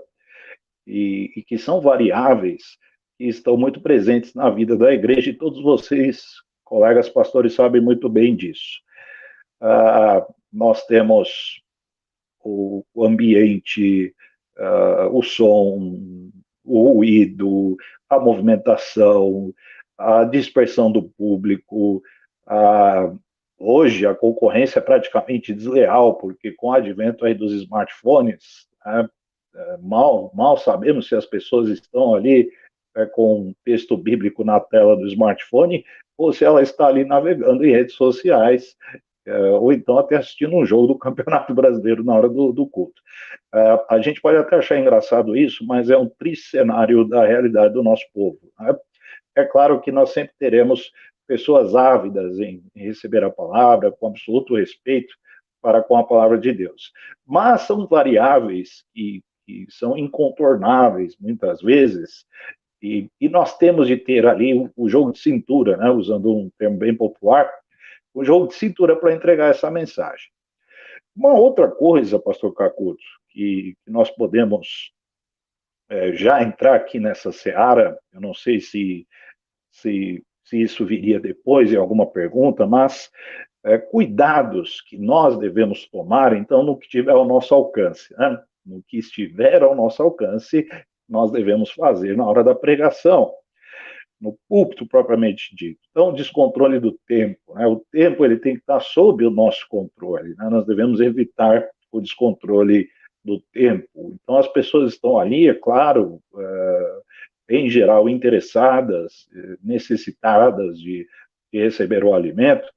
e que são variáveis e estão muito presentes na vida da igreja, e todos vocês, colegas pastores, sabem muito bem disso. Nós temos o ambiente, o som, o ruído, a movimentação, a dispersão do público. Hoje a concorrência é praticamente desleal, porque com o advento aí dos smartphones, mal sabemos se as pessoas estão ali com um texto bíblico na tela do smartphone, ou se ela está ali navegando em redes sociais, ou então até assistindo um jogo do Campeonato Brasileiro na hora do culto. A gente pode até achar engraçado isso, mas é um triste cenário da realidade do nosso povo, né? É claro que nós sempre teremos pessoas ávidas em receber a palavra, com absoluto respeito para com a palavra de Deus. Mas são variáveis que são incontornáveis, muitas vezes, e nós temos de ter ali o jogo de cintura, né, usando um termo bem popular, o jogo de cintura para entregar essa mensagem. Uma outra coisa, pastor Cacuto, que nós podemos já entrar aqui nessa seara, eu não sei se isso viria depois em alguma pergunta, mas cuidados que nós devemos tomar, então, no que tiver ao nosso alcance, né? No que estiver ao nosso alcance, nós devemos fazer na hora da pregação, no púlpito propriamente dito. Então, descontrole do tempo, né? O tempo ele tem que estar sob o nosso controle, né? Nós devemos evitar o descontrole do tempo. Então, as pessoas estão ali, é claro, em geral interessadas, necessitadas de receber o alimento,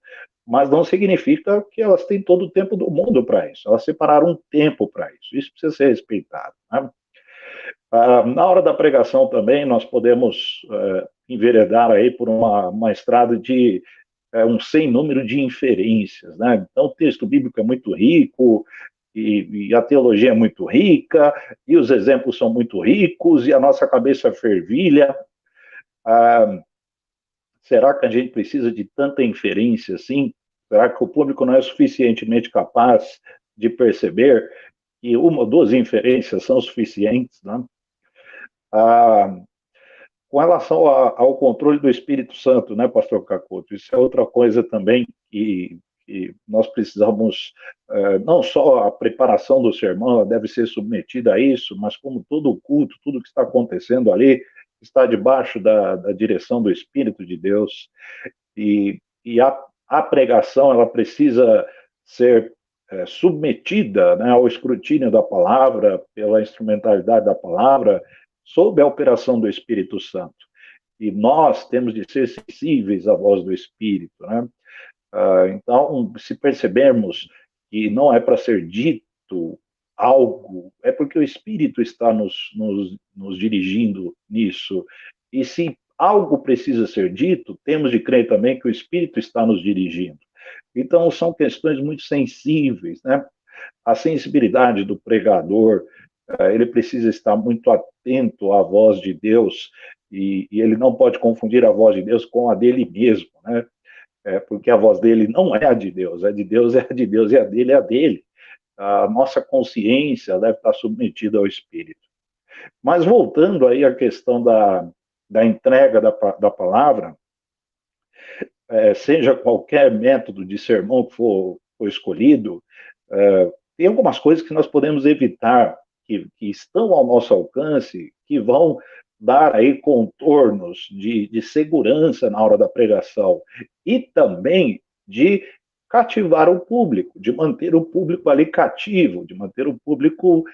mas não significa que elas têm todo o tempo do mundo para isso. Elas separaram um tempo para isso. Isso precisa ser respeitado, né? Na hora da pregação também, nós podemos enveredar aí por uma estrada de um sem número de inferências, né? Então, o texto bíblico é muito rico, e a teologia é muito rica, e os exemplos são muito ricos, e a nossa cabeça fervilha. Será que a gente precisa de tanta inferência assim? Será que o público não é suficientemente capaz de perceber que uma ou duas inferências são suficientes, né? Com relação ao controle do Espírito Santo, né, pastor Cacuto, isso é outra coisa também que nós precisamos, não só a preparação do sermão deve ser submetida a isso, mas como todo o culto, tudo que está acontecendo ali, está debaixo da direção do Espírito de Deus, e a pregação ela precisa ser submetida, né, ao escrutínio da palavra, pela instrumentalidade da palavra, sob a operação do Espírito Santo. E nós temos de ser sensíveis à voz do Espírito, né? Então, se percebermos que não é para ser dito algo, é porque o Espírito está nos dirigindo nisso. E se algo precisa ser dito, temos de crer também que o Espírito está nos dirigindo. Então, são questões muito sensíveis, né? A sensibilidade do pregador, ele precisa estar muito atento à voz de Deus, e ele não pode confundir a voz de Deus com a dele mesmo, né? Porque a voz dele não é a de Deus, a de Deus é a de Deus, e a dele é a dele. A nossa consciência deve estar submetida ao Espírito. Mas voltando aí à questão da entrega da palavra, seja qualquer método de sermão que for escolhido, tem algumas coisas que nós podemos evitar, que estão ao nosso alcance, que vão dar aí contornos de segurança na hora da pregação e também de cativar o público, de manter o público ali cativo, de manter o público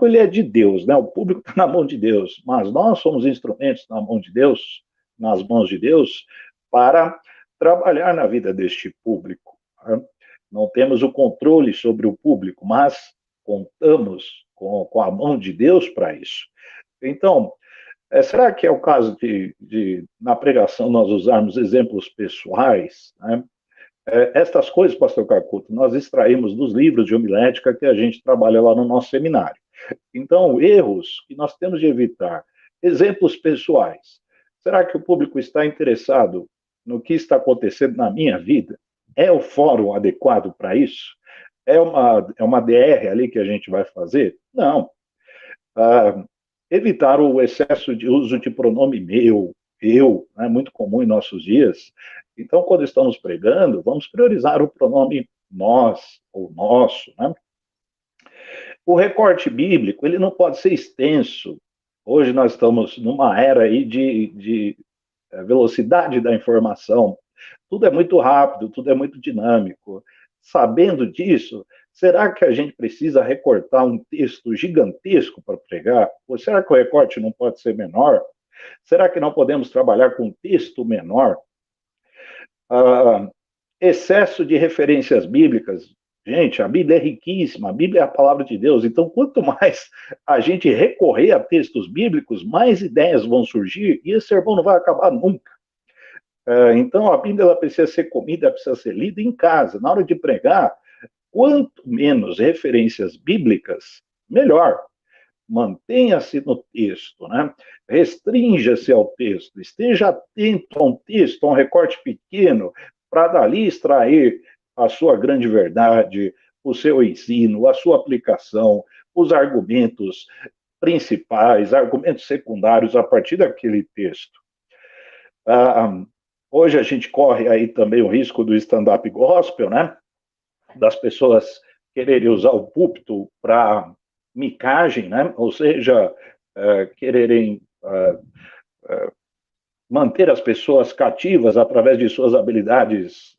ele é de Deus, né? O público está na mão de Deus, mas nós somos instrumentos na mão de Deus, nas mãos de Deus, para trabalhar na vida deste público, né? Não temos o controle sobre o público, mas contamos com a mão de Deus para isso. Então, será que é o caso de na pregação, nós usarmos exemplos pessoais, né? Estas coisas, pastor Cacuto, nós extraímos dos livros de homilética que a gente trabalha lá no nosso seminário. Então, erros que nós temos de evitar. Exemplos pessoais. Será que o público está interessado no que está acontecendo na minha vida? É o fórum adequado para isso? É uma DR ali que a gente vai fazer? Não. Evitar o excesso de uso de pronome meu, eu, é muito comum em nossos dias. Então, quando estamos pregando, vamos priorizar o pronome nós ou nosso, né? O recorte bíblico, ele não pode ser extenso. Hoje nós estamos numa era aí de velocidade da informação. Tudo é muito rápido, tudo é muito dinâmico. Sabendo disso, será que a gente precisa recortar um texto gigantesco para pregar? Ou será que o recorte não pode ser menor? Será que não podemos trabalhar com um texto menor? Excesso de referências bíblicas. Gente, a Bíblia é riquíssima, a Bíblia é a palavra de Deus. Então, quanto mais a gente recorrer a textos bíblicos, mais ideias vão surgir e esse sermão não vai acabar nunca. Então, a Bíblia ela precisa ser comida, precisa ser lida em casa. Na hora de pregar, quanto menos referências bíblicas, melhor. Mantenha-se no texto, né? Restrinja-se ao texto, esteja atento a um texto, a um recorte pequeno, para dali extrair a sua grande verdade, o seu ensino, a sua aplicação, os argumentos principais, argumentos secundários a partir daquele texto. Hoje a gente corre aí também o risco do stand-up gospel, né? Das pessoas quererem usar o púlpito para micagem, né? Ou seja, quererem manter as pessoas cativas através de suas habilidades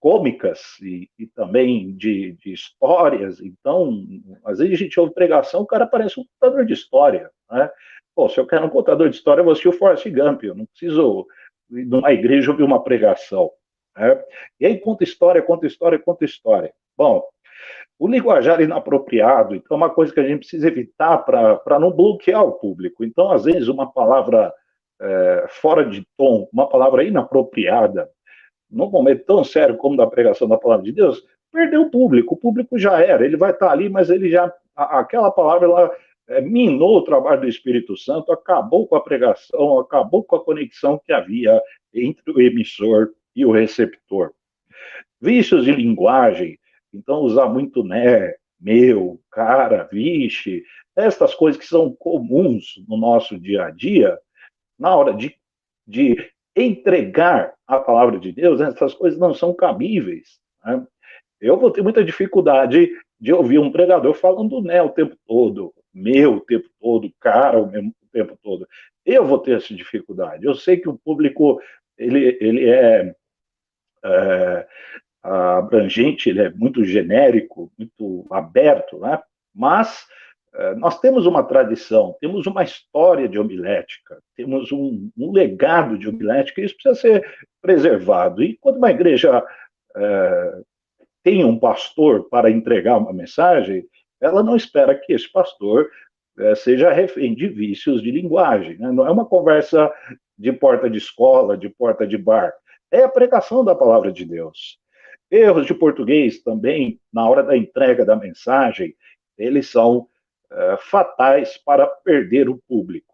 cômicas e também de histórias. Então, às vezes a gente ouve pregação, o cara parece um contador de história, né? Pô, se eu quero um contador de história, eu vou assistir o Forrest Gump, eu não preciso ir numa igreja ouvir uma pregação, né? E aí conta história, conta história, conta história. Bom, o linguajar inapropriado, então, é uma coisa que a gente precisa evitar para não bloquear o público. Então, às vezes, uma palavra fora de tom, uma palavra inapropriada, num momento tão sério como da pregação da palavra de Deus, perdeu o público já era, ele vai estar ali, mas ele já, aquela palavra, ela minou o trabalho do Espírito Santo, acabou com a pregação, acabou com a conexão que havia entre o emissor e o receptor. Vícios de linguagem, então usar muito né, meu, cara, vixe, estas coisas que são comuns no nosso dia a dia, na hora de entregar a palavra de Deus, essas coisas não são cabíveis, né? Eu vou ter muita dificuldade de ouvir um pregador falando né o tempo todo, meu o tempo todo, cara o tempo todo. Eu vou ter essa dificuldade. Eu sei que o público ele é abrangente, ele é muito genérico, muito aberto, né? Mas nós temos uma tradição, temos uma história de homilética, temos um legado de homilética, e isso precisa ser preservado. E quando uma igreja tem um pastor para entregar uma mensagem, ela não espera que esse pastor seja refém de vícios de linguagem, né? Não é uma conversa de porta de escola, de porta de bar, é a pregação da palavra de Deus. Erros de português também, na hora da entrega da mensagem, eles são fatais para perder o público.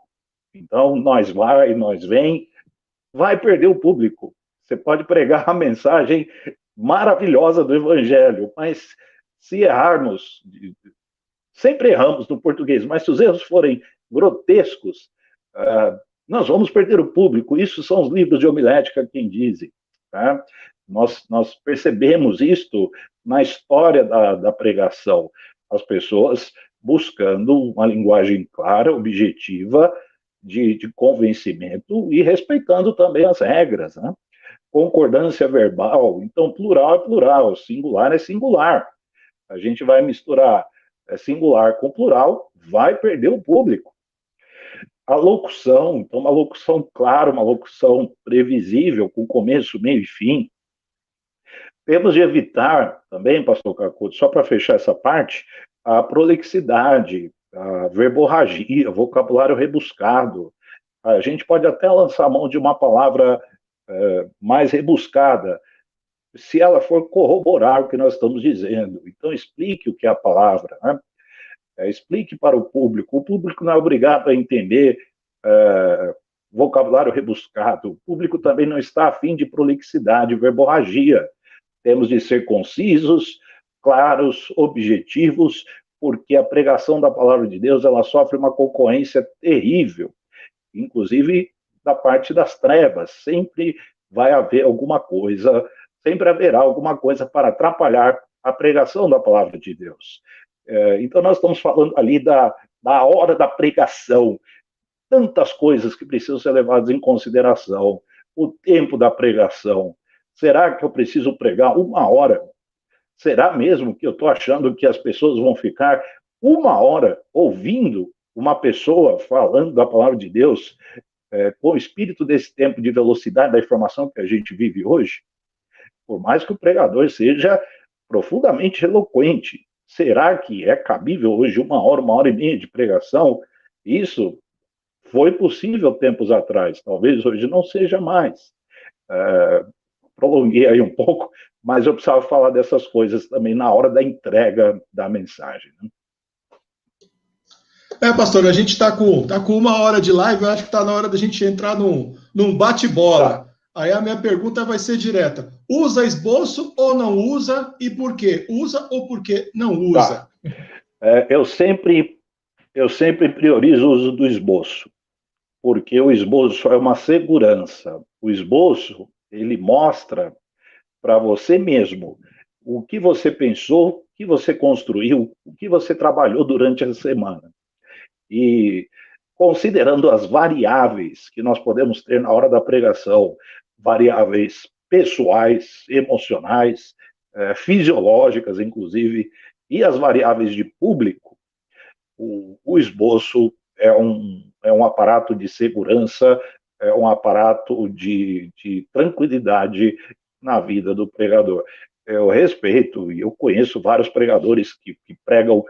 Então, nós vai, nós vem, vai perder o público. Você pode pregar a mensagem maravilhosa do Evangelho, mas se errarmos, sempre erramos no português, mas se os erros forem grotescos, nós vamos perder o público. Isso são os livros de homilética quem dizem, tá? Nós percebemos isto na história da pregação. As pessoas buscando uma linguagem clara, objetiva, de convencimento e respeitando também as regras, né? Concordância verbal, então plural é plural, singular é singular. A gente vai misturar singular com plural, vai perder o público. A locução, então uma locução clara, uma locução previsível, com começo, meio e fim. Temos de evitar também, pastor Cacuto, só para fechar essa parte, a prolixidade, a verborragia, vocabulário rebuscado. A gente pode até lançar a mão de uma palavra mais rebuscada, se ela for corroborar o que nós estamos dizendo. Então, explique o que é a palavra, né? Explique para o público. O público não é obrigado a entender vocabulário rebuscado. O público também não está afim de prolixidade, verborragia. Temos de ser concisos, claros, objetivos, porque a pregação da palavra de Deus ela sofre uma concorrência terrível, inclusive da parte das trevas. Sempre vai haver alguma coisa, sempre haverá alguma coisa para atrapalhar a pregação da palavra de Deus. Então, nós estamos falando ali da hora da pregação, tantas coisas que precisam ser levadas em consideração, o tempo da pregação. Será que eu preciso pregar 1 hora? Será mesmo que eu estou achando que as pessoas vão ficar 1 hora ouvindo uma pessoa falando da palavra de Deus com o espírito desse tempo de velocidade da informação que a gente vive hoje? Por mais que o pregador seja profundamente eloquente, será que é cabível hoje 1 hora e meia de pregação? Isso foi possível tempos atrás, talvez hoje não seja mais. Prolonguei aí um pouco, mas eu precisava falar dessas coisas também na hora da entrega da mensagem, né? Pastor, a gente está com 1 hora de live, eu acho que está na hora da gente entrar num bate-bola. Tá. Aí a minha pergunta vai ser direta. Usa esboço ou não usa e por quê? Usa ou por que não usa? Tá. Eu sempre priorizo o uso do esboço, porque o esboço é uma segurança. O esboço, ele mostra para você mesmo o que você pensou, o que você construiu, o que você trabalhou durante a semana. E considerando as variáveis que nós podemos ter na hora da pregação, variáveis pessoais, emocionais, fisiológicas, inclusive, e as variáveis de público, o esboço é um aparato de segurança, é um aparato de tranquilidade na vida do pregador. Eu respeito e eu conheço vários pregadores que pregam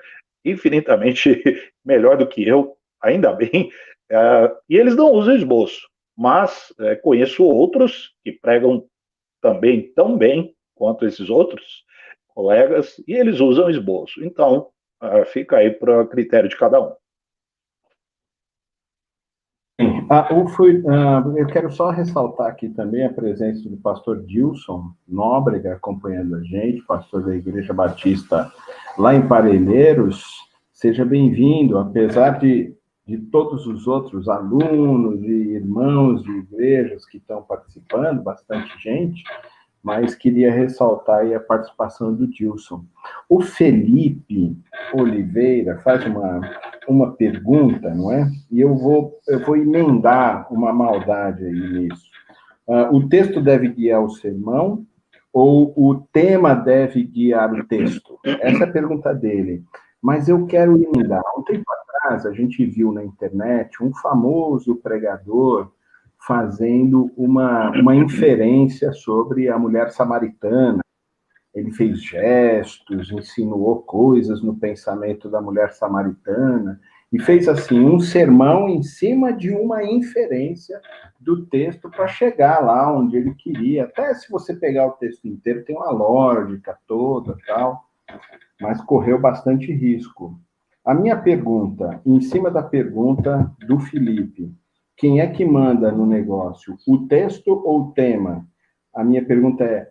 infinitamente melhor do que eu, ainda bem, e eles não usam esboço, mas conheço outros que pregam também tão bem quanto esses outros colegas, e eles usam esboço. Então, fica aí para critério de cada um. Eu quero só ressaltar aqui também a presença do pastor Dilson Nóbrega acompanhando a gente, pastor da Igreja Batista lá em Parelheiros. Seja bem-vindo, apesar de todos os outros alunos e irmãos de igrejas que estão participando, bastante gente, mas queria ressaltar aí a participação do Dilson. O Felipe Oliveira faz uma pergunta, não é? E eu vou emendar uma maldade aí nisso. O texto deve guiar o sermão ou o tema deve guiar o texto? Essa é a pergunta dele. Mas eu quero emendar. Um tempo atrás, a gente viu na internet um famoso pregador fazendo uma inferência sobre a mulher samaritana. Ele fez gestos, insinuou coisas no pensamento da mulher samaritana, e fez, assim, um sermão em cima de uma inferência do texto para chegar lá onde ele queria. Até se você pegar o texto inteiro, tem uma lógica toda, tal, mas correu bastante risco. A minha pergunta, em cima da pergunta do Felipe, quem é que manda no negócio, o texto ou o tema? A minha pergunta é,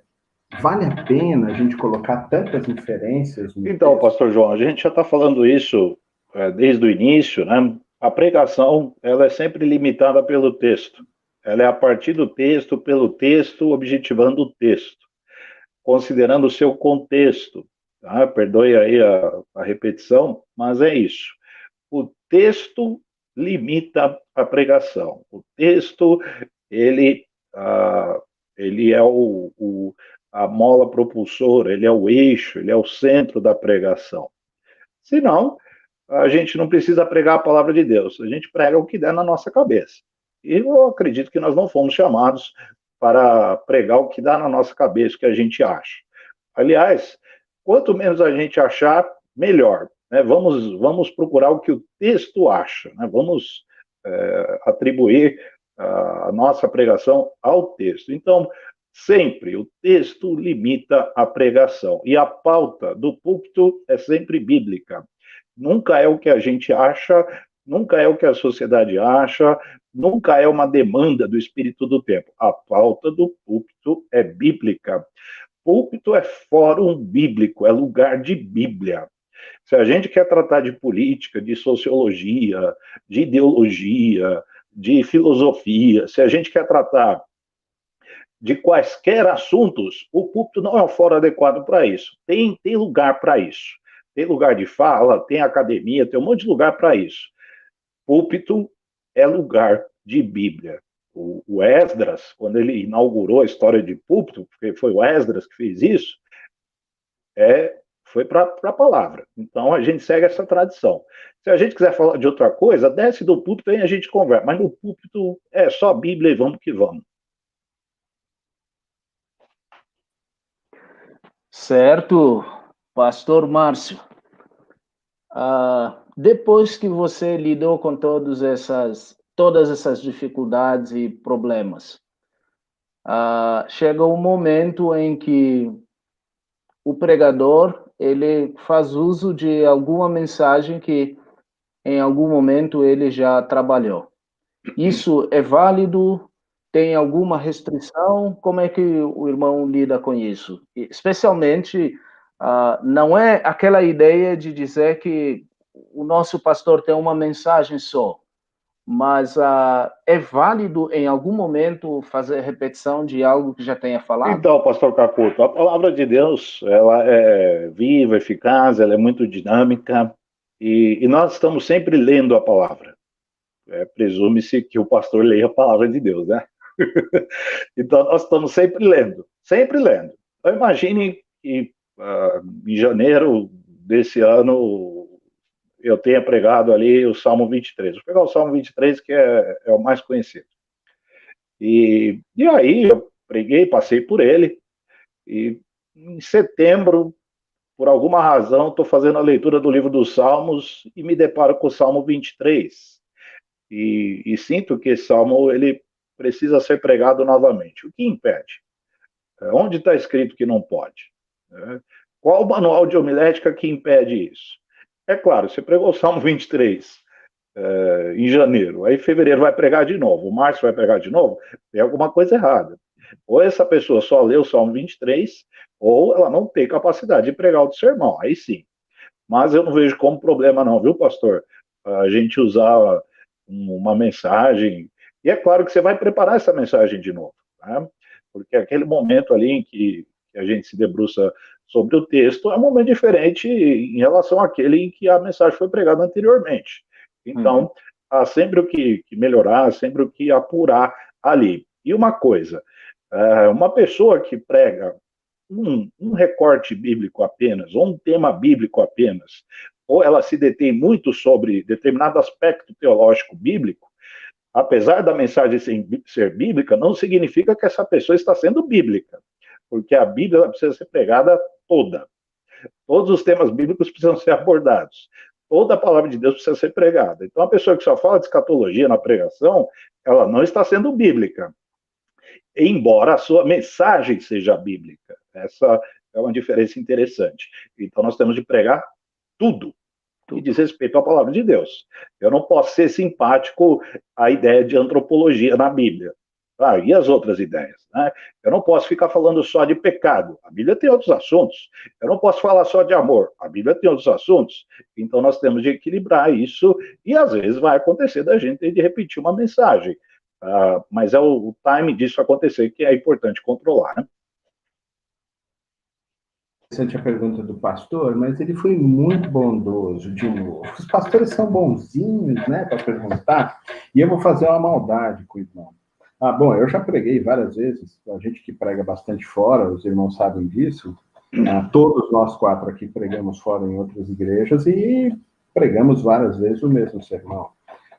vale a pena a gente colocar tantas inferências no Então, texto? pastor João, a gente já está falando isso desde o início, né? A pregação, ela é sempre limitada pelo texto. Ela é a partir do texto, pelo texto, objetivando o texto, considerando o seu contexto. Tá? Perdoe aí a repetição, mas é isso. O texto limita a pregação. O texto, ele é a mola propulsora, ele é o eixo, ele é o centro da pregação. Senão, a gente não precisa pregar a palavra de Deus, a gente prega o que der na nossa cabeça. E eu acredito que nós não fomos chamados para pregar o que dá na nossa cabeça, o que a gente acha. Aliás, quanto menos a gente achar, melhor. Né? Vamos procurar o que o texto acha, né? Vamos atribuir a nossa pregação ao texto. Então, sempre o texto limita a pregação. E a pauta do púlpito é sempre bíblica. Nunca é o que a gente acha, nunca é o que a sociedade acha, nunca é uma demanda do espírito do tempo. A pauta do púlpito é bíblica. Púlpito é fórum bíblico, é lugar de Bíblia. Se a gente quer tratar de política, de sociologia, de ideologia, de filosofia, se a gente quer tratar de quaisquer assuntos, o púlpito não é um fórum adequado para isso. Tem lugar para isso. Tem lugar de fala, tem academia, tem um monte de lugar para isso. Púlpito é lugar de Bíblia. O Esdras, quando ele inaugurou a história de púlpito, porque foi o Esdras que fez isso, foi para a palavra. Então a gente segue essa tradição. Se a gente quiser falar de outra coisa, desce do púlpito e a gente conversa. Mas no púlpito é só Bíblia e vamos que vamos. Certo, Pastor Márcio. Depois que você lidou com todas essas dificuldades e problemas, chega um momento em que o pregador ele faz uso de alguma mensagem que em algum momento ele já trabalhou. Isso é válido? Tem alguma restrição? Como é que o irmão lida com isso? Especialmente, não é aquela ideia de dizer que o nosso pastor tem uma mensagem só, mas é válido em algum momento fazer repetição de algo que já tenha falado? Então, pastor Caputo, a palavra de Deus, ela é viva, eficaz, ela é muito dinâmica, e nós estamos sempre lendo a palavra. Presume-se que o pastor leia a palavra de Deus, né? Então, nós estamos sempre lendo, sempre lendo. Então, imagine que em janeiro desse ano eu tenha pregado ali o Salmo 23. Vou pegar o Salmo 23, que é o mais conhecido. E aí eu preguei, passei por ele, e em setembro, por alguma razão, estou fazendo a leitura do livro dos Salmos e me deparo com o Salmo 23. E sinto que esse Salmo ele precisa ser pregado novamente. O que impede? Onde está escrito que não pode? Qual o manual de homilética que impede isso? É claro, você pregou o Salmo 23 em janeiro, aí em fevereiro vai pregar de novo, março vai pregar de novo, tem alguma coisa errada. Ou essa pessoa só leu o Salmo 23, ou ela não tem capacidade de pregar o sermão, aí sim. Mas eu não vejo como problema não, viu, pastor? A gente usar uma mensagem, e é claro que você vai preparar essa mensagem de novo, né? Porque aquele momento ali em que a gente se debruça sobre o texto é um momento diferente em relação àquele em que a mensagem foi pregada anteriormente. Então, há sempre o que melhorar, sempre o que apurar ali. E uma coisa, uma pessoa que prega um recorte bíblico apenas, ou um tema bíblico apenas, ou ela se detém muito sobre determinado aspecto teológico bíblico, apesar da mensagem ser bíblica, não significa que essa pessoa está sendo bíblica, porque a Bíblia precisa ser pregada toda. Todos os temas bíblicos precisam ser abordados. Toda a palavra de Deus precisa ser pregada. Então, a pessoa que só fala de escatologia na pregação, ela não está sendo bíblica, embora a sua mensagem seja bíblica. Essa é uma diferença interessante. Então, nós temos de pregar tudo que diz respeito à palavra de Deus. Eu não posso ser simpático à ideia de antropologia na Bíblia. E as outras ideias, né? Eu não posso ficar falando só de pecado. A Bíblia tem outros assuntos. Eu não posso falar só de amor. A Bíblia tem outros assuntos. Então nós temos de equilibrar isso e às vezes vai acontecer da gente ter de repetir uma mensagem. Mas é o time disso acontecer que é importante controlar, né? Interessante a pergunta do pastor, mas ele foi muito bondoso de novo. Os pastores são bonzinhos, né, para perguntar, e eu vou fazer uma maldade com o irmão. Bom, eu já preguei várias vezes, a gente que prega bastante fora, os irmãos sabem disso, todos nós 4 aqui pregamos fora em outras igrejas e pregamos várias vezes o mesmo sermão.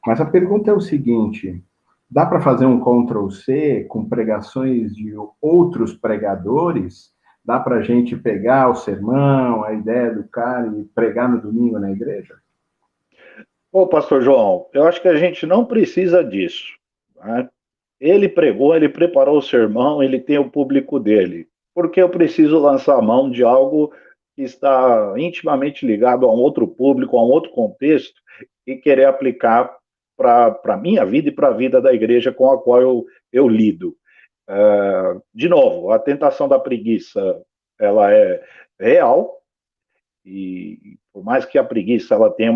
Mas a pergunta é o seguinte: dá para fazer um Ctrl+C com pregações de outros pregadores? Dá para a gente pegar o sermão, a ideia do cara e pregar no domingo na igreja? Ô, pastor João, eu acho que a gente não precisa disso, né? Ele pregou, ele preparou o sermão, ele tem o público dele. Por que eu preciso lançar a mão de algo que está intimamente ligado a um outro público, a um outro contexto, e querer aplicar para a minha vida e para a vida da igreja com a qual eu lido. De novo, a tentação da preguiça, ela é real, e por mais que a preguiça ela tenha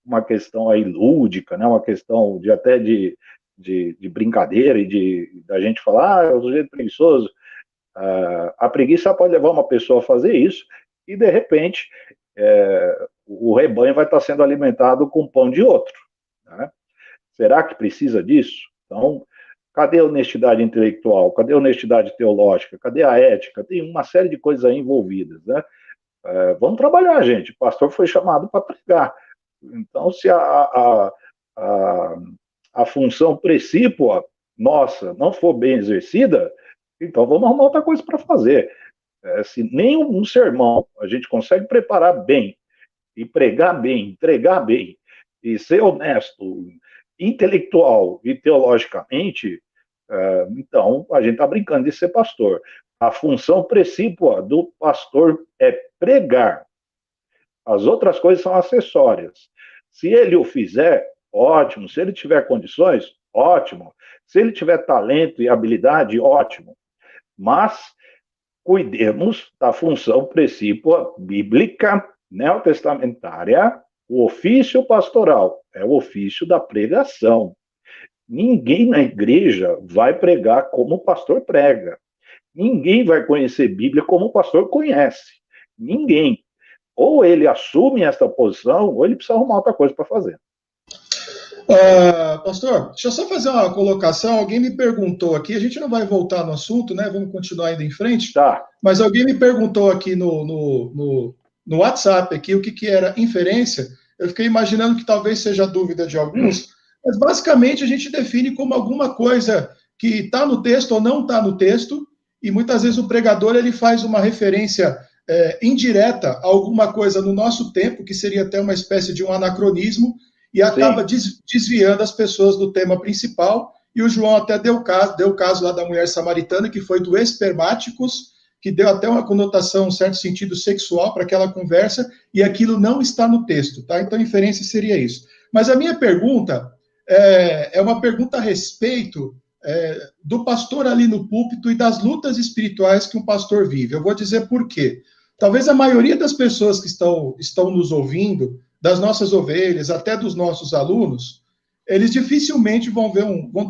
uma questão aí lúdica, né, uma questão até de brincadeira e da gente falar, é um sujeito preguiçoso, a preguiça pode levar uma pessoa a fazer isso e, de repente, o rebanho vai estar sendo alimentado com pão de outro. Né? Será que precisa disso? Então, cadê a honestidade intelectual? Cadê a honestidade teológica? Cadê a ética? Tem uma série de coisas aí envolvidas. Né? Vamos trabalhar, gente. O pastor foi chamado para pregar. Então, se a função precípua nossa não for bem exercida, então vamos arrumar outra coisa para fazer. Se nem um sermão a gente consegue preparar bem, e pregar bem, entregar bem, e ser honesto, intelectual e teologicamente, então a gente está brincando de ser pastor. A função precípua do pastor é pregar. As outras coisas são acessórias. Se ele o fizer, ótimo. Se ele tiver condições, ótimo. Se ele tiver talento e habilidade, ótimo. Mas cuidemos da função precípua bíblica, neotestamentária. O ofício pastoral é o ofício da pregação. Ninguém na igreja vai pregar como o pastor prega. Ninguém vai conhecer Bíblia como o pastor conhece. Ninguém. Ou ele assume esta posição, ou ele precisa arrumar outra coisa para fazer. Pastor, deixa eu só fazer uma colocação. Alguém me perguntou aqui, a gente não vai voltar no assunto, né? Vamos continuar ainda em frente. Tá. Mas alguém me perguntou aqui no WhatsApp aqui o que era inferência. Eu fiquei imaginando que talvez seja dúvida de alguns, mas basicamente a gente define como alguma coisa que está no texto ou não está no texto, e muitas vezes o pregador ele faz uma referência indireta a alguma coisa no nosso tempo, que seria até uma espécie de um anacronismo, e acaba desviando as pessoas do tema principal. E o João até deu o caso lá da mulher samaritana, que foi do espermáticos, que deu até uma conotação, um certo sentido sexual para aquela conversa, e aquilo não está no texto, tá? Então, a inferência seria isso. Mas a minha pergunta é uma pergunta a respeito do pastor ali no púlpito e das lutas espirituais que um pastor vive. Eu vou dizer por quê. Talvez a maioria das pessoas que estão nos ouvindo, das nossas ovelhas, até dos nossos alunos, eles dificilmente vão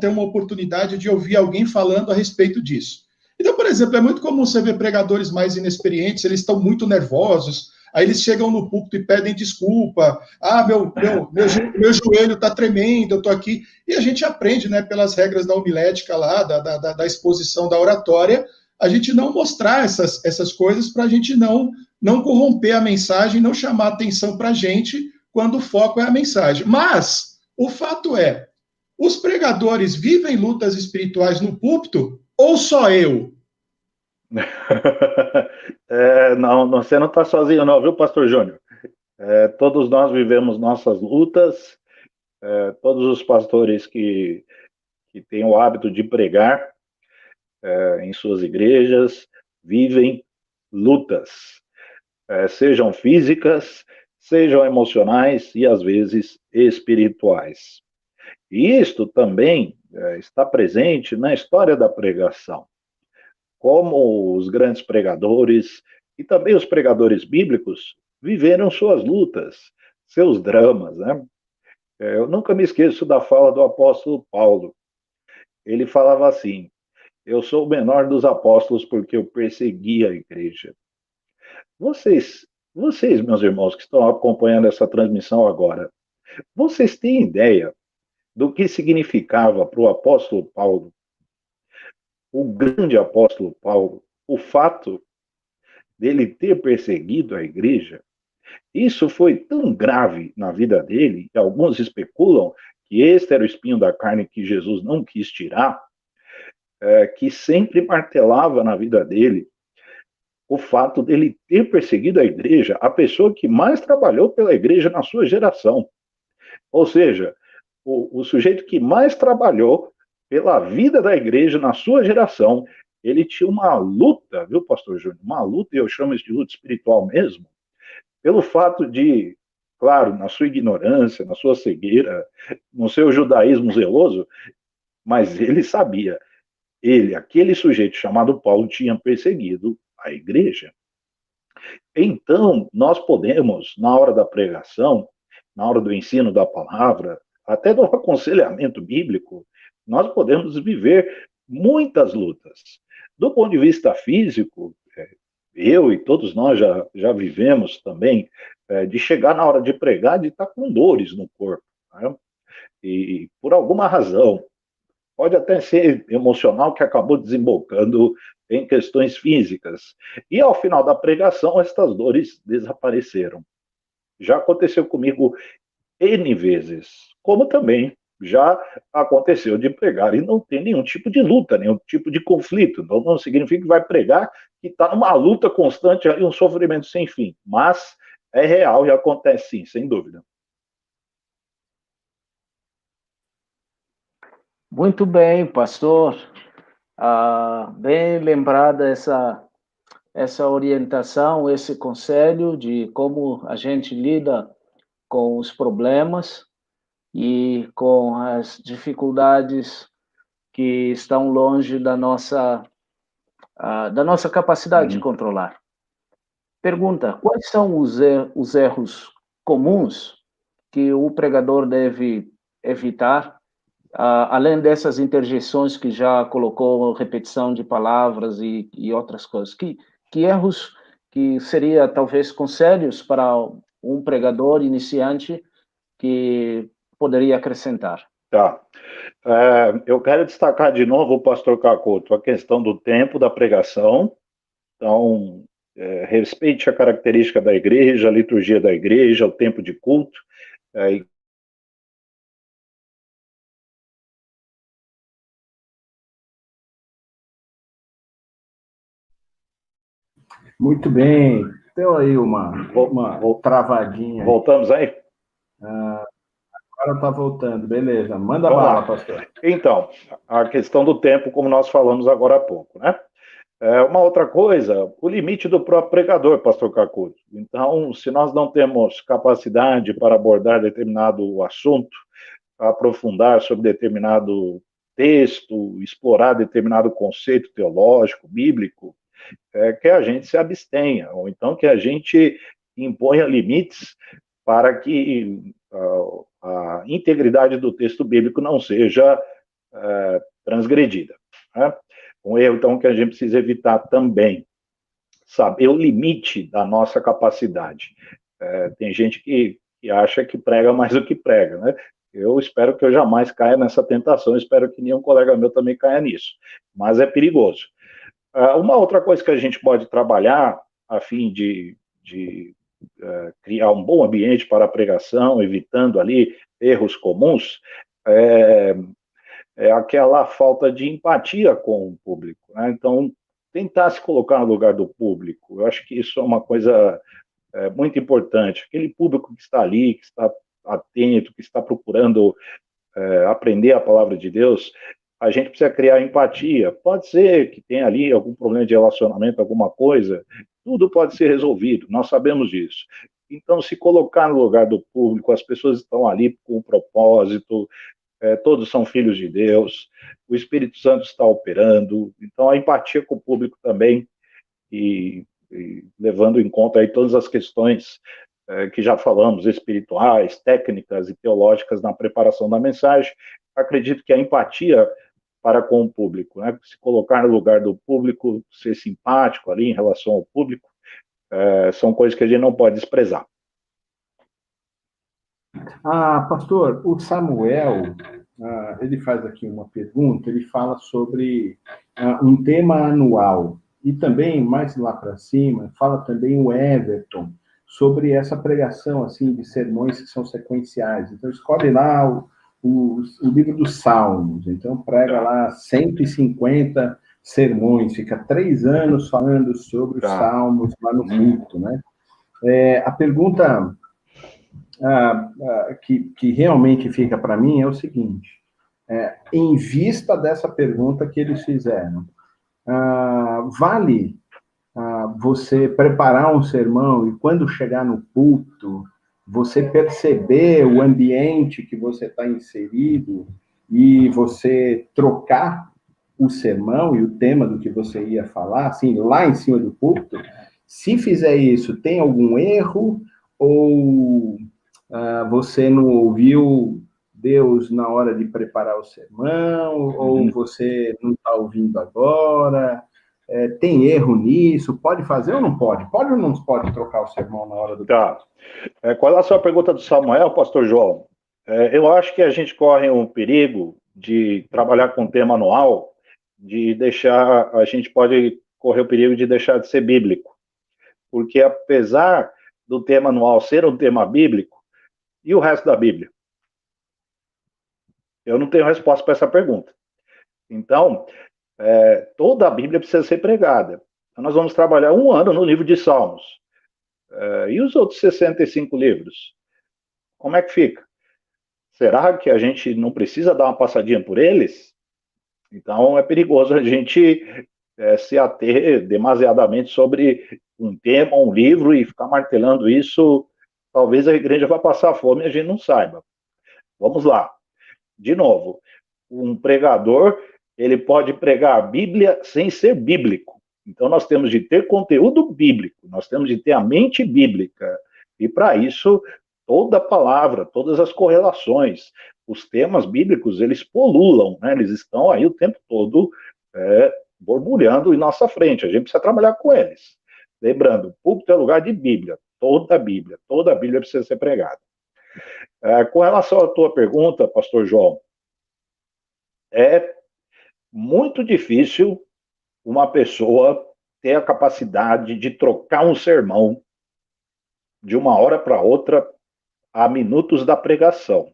ter uma oportunidade de ouvir alguém falando a respeito disso. Então, por exemplo, é muito comum você ver pregadores mais inexperientes, eles estão muito nervosos, aí eles chegam no púlpito e pedem desculpa, meu joelho está tremendo, eu estou aqui, e a gente aprende, né, pelas regras da homilética lá, da exposição da oratória, a gente não mostrar essas coisas para a gente não corromper a mensagem, não chamar atenção para a gente quando o foco é a mensagem. Mas o fato é, os pregadores vivem lutas espirituais no púlpito ou só eu? Não, você não está sozinho não, viu, pastor Júnior? Todos nós vivemos nossas lutas, todos os pastores que têm o hábito de pregar em suas igrejas vivem lutas, sejam físicas, sejam emocionais e às vezes espirituais. E isto também está presente na história da pregação. Como os grandes pregadores e também os pregadores bíblicos viveram suas lutas, seus dramas, né? Eu nunca me esqueço da fala do apóstolo Paulo. Ele falava assim: eu sou o menor dos apóstolos porque eu persegui a igreja. Vocês, meus irmãos, que estão acompanhando essa transmissão agora, vocês têm ideia do que significava para o apóstolo Paulo, o grande apóstolo Paulo, o fato dele ter perseguido a igreja? Isso foi tão grave na vida dele, que alguns especulam que este era o espinho da carne que Jesus não quis tirar, que sempre martelava na vida dele o fato dele ter perseguido a igreja, a pessoa que mais trabalhou pela igreja na sua geração. Ou seja, o sujeito que mais trabalhou pela vida da igreja na sua geração, ele tinha uma luta, viu, pastor Júnior? Uma luta, e eu chamo isso de luta espiritual mesmo, pelo fato de claro, na sua ignorância, na sua cegueira, no seu judaísmo zeloso, mas ele sabia. Ele, aquele sujeito chamado Paulo, tinha perseguido a igreja. Então, nós podemos, na hora da pregação, na hora do ensino da palavra, até do aconselhamento bíblico, nós podemos viver muitas lutas. Do ponto de vista físico, eu e todos nós já vivemos também, de chegar na hora de pregar, de estar com dores no corpo. Né? E por alguma razão, pode até ser emocional, que acabou desembocando em questões físicas. E ao final da pregação, estas dores desapareceram. Já aconteceu comigo N vezes, como também já aconteceu de pregar e não ter nenhum tipo de luta, nenhum tipo de conflito. Não significa que vai pregar que está numa luta constante e um sofrimento sem fim. Mas é real e acontece sim, sem dúvida. Muito bem, pastor. Bem lembrada essa orientação, esse conselho de como a gente lida com os problemas e com as dificuldades que estão longe da nossa capacidade de controlar. Pergunta: quais são os erros comuns que o pregador deve evitar, além dessas interjeições que já colocou, repetição de palavras e outras coisas? Que erros que seria talvez conselhos para um pregador iniciante que poderia acrescentar? Tá. Eu quero destacar de novo, pastor Cacoto, a questão do tempo da pregação. Então, respeite a característica da igreja, a liturgia da igreja, o tempo de culto. Muito bem. Deu aí uma travadinha. Voltamos aí? Agora está voltando, beleza. Manda bala, pastor. Então, a questão do tempo, como nós falamos agora há pouco, né? Uma outra coisa, o limite do próprio pregador, pastor Cacuto. Então, se nós não temos capacidade para abordar determinado assunto, aprofundar sobre determinado texto, explorar determinado conceito teológico, bíblico, que a gente se abstenha, ou então que a gente imponha limites para que a integridade do texto bíblico não seja transgredida. Né? Um erro, então, que a gente precisa evitar também, saber o limite da nossa capacidade. Tem gente que acha que prega mais do que prega, né? Eu espero que eu jamais caia nessa tentação, espero que nenhum colega meu também caia nisso, mas é perigoso. Uma outra coisa que a gente pode trabalhar a fim de criar um bom ambiente para a pregação, evitando ali erros comuns, é aquela falta de empatia com o público. Né? Então, tentar se colocar no lugar do público, eu acho que isso é uma coisa muito importante. Aquele público que está ali, que está atento, que está procurando aprender a palavra de Deus, a gente precisa criar empatia. Pode ser que tenha ali algum problema de relacionamento, alguma coisa, tudo pode ser resolvido, nós sabemos disso. Então, se colocar no lugar do público, as pessoas estão ali com um propósito, todos são filhos de Deus, o Espírito Santo está operando, então a empatia com o público também, e levando em conta aí todas as questões que já falamos, espirituais, técnicas e teológicas na preparação da mensagem, acredito que a empatia para com o público, né? Se colocar no lugar do público, ser simpático ali em relação ao público, são coisas que a gente não pode desprezar. Pastor, o Samuel, ele faz aqui uma pergunta, ele fala sobre um tema anual, e também, mais lá para cima, fala também o Everton, sobre essa pregação, assim, de sermões que são sequenciais. Então, escolhe lá o livro dos Salmos, então prega lá 150 sermões, fica 3 anos falando sobre os Salmos lá no culto, né? A pergunta que realmente fica para mim é o seguinte, em vista dessa pergunta que eles fizeram, vale você preparar um sermão e quando chegar no culto, você perceber o ambiente que você está inserido e você trocar o sermão e o tema do que você ia falar, assim, lá em cima do púlpito. Se fizer isso, tem algum erro? Ou você não ouviu Deus na hora de preparar o sermão? Ou você não está ouvindo agora? Tem erro nisso? Pode fazer ou não pode? Pode ou não pode trocar o sermão na hora do... Tá. Com relação à pergunta do Samuel, pastor João, eu acho que a gente corre um perigo de trabalhar com tema anual, a gente pode correr o perigo de deixar de ser bíblico. Porque apesar do tema anual ser um tema bíblico, e o resto da Bíblia? Eu não tenho resposta para essa pergunta. Então, toda a Bíblia precisa ser pregada. Então, nós vamos trabalhar um ano no livro de Salmos. E os outros 65 livros? Como é que fica? Será que a gente não precisa dar uma passadinha por eles? Então, é perigoso a gente se ater demasiadamente sobre um tema, um livro, e ficar martelando isso. Talvez a igreja vá passar fome e a gente não saiba. Vamos lá. De novo, um pregador, ele pode pregar a Bíblia sem ser bíblico. Então, nós temos de ter conteúdo bíblico, nós temos de ter a mente bíblica. E, para isso, toda a palavra, todas as correlações, os temas bíblicos, eles pululam, né? Eles estão aí o tempo todo borbulhando em nossa frente. A gente precisa trabalhar com eles. Lembrando, o púlpito é lugar de Bíblia, toda a Bíblia precisa ser pregada. Com relação à tua pergunta, pastor João, é muito difícil uma pessoa ter a capacidade de trocar um sermão de uma hora para outra a minutos da pregação.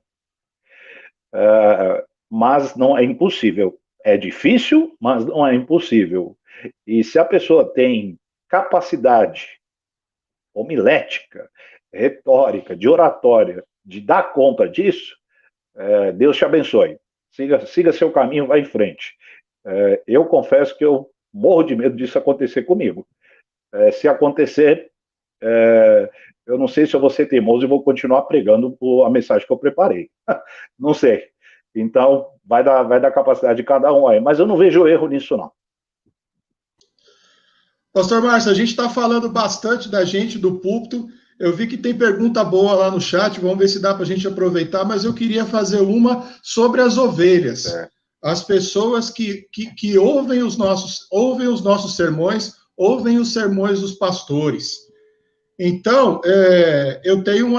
Mas não é impossível. É difícil, mas não é impossível. E se a pessoa tem capacidade homilética, retórica, de oratória, de dar conta disso, Deus te abençoe. Siga seu caminho, vá em frente. Eu confesso que eu morro de medo disso acontecer comigo. Se acontecer, eu não sei se eu vou ser teimoso e vou continuar pregando a mensagem que eu preparei. Não sei. Então, vai dar capacidade de cada um aí. Mas eu não vejo erro nisso, não. Pastor Márcio, a gente está falando bastante da gente, do púlpito. Eu vi que tem pergunta boa lá no chat, vamos ver se dá para a gente aproveitar, mas eu queria fazer uma sobre as ovelhas. As pessoas que ouvem os nossos sermões, ouvem os sermões dos pastores. Então, eu tenho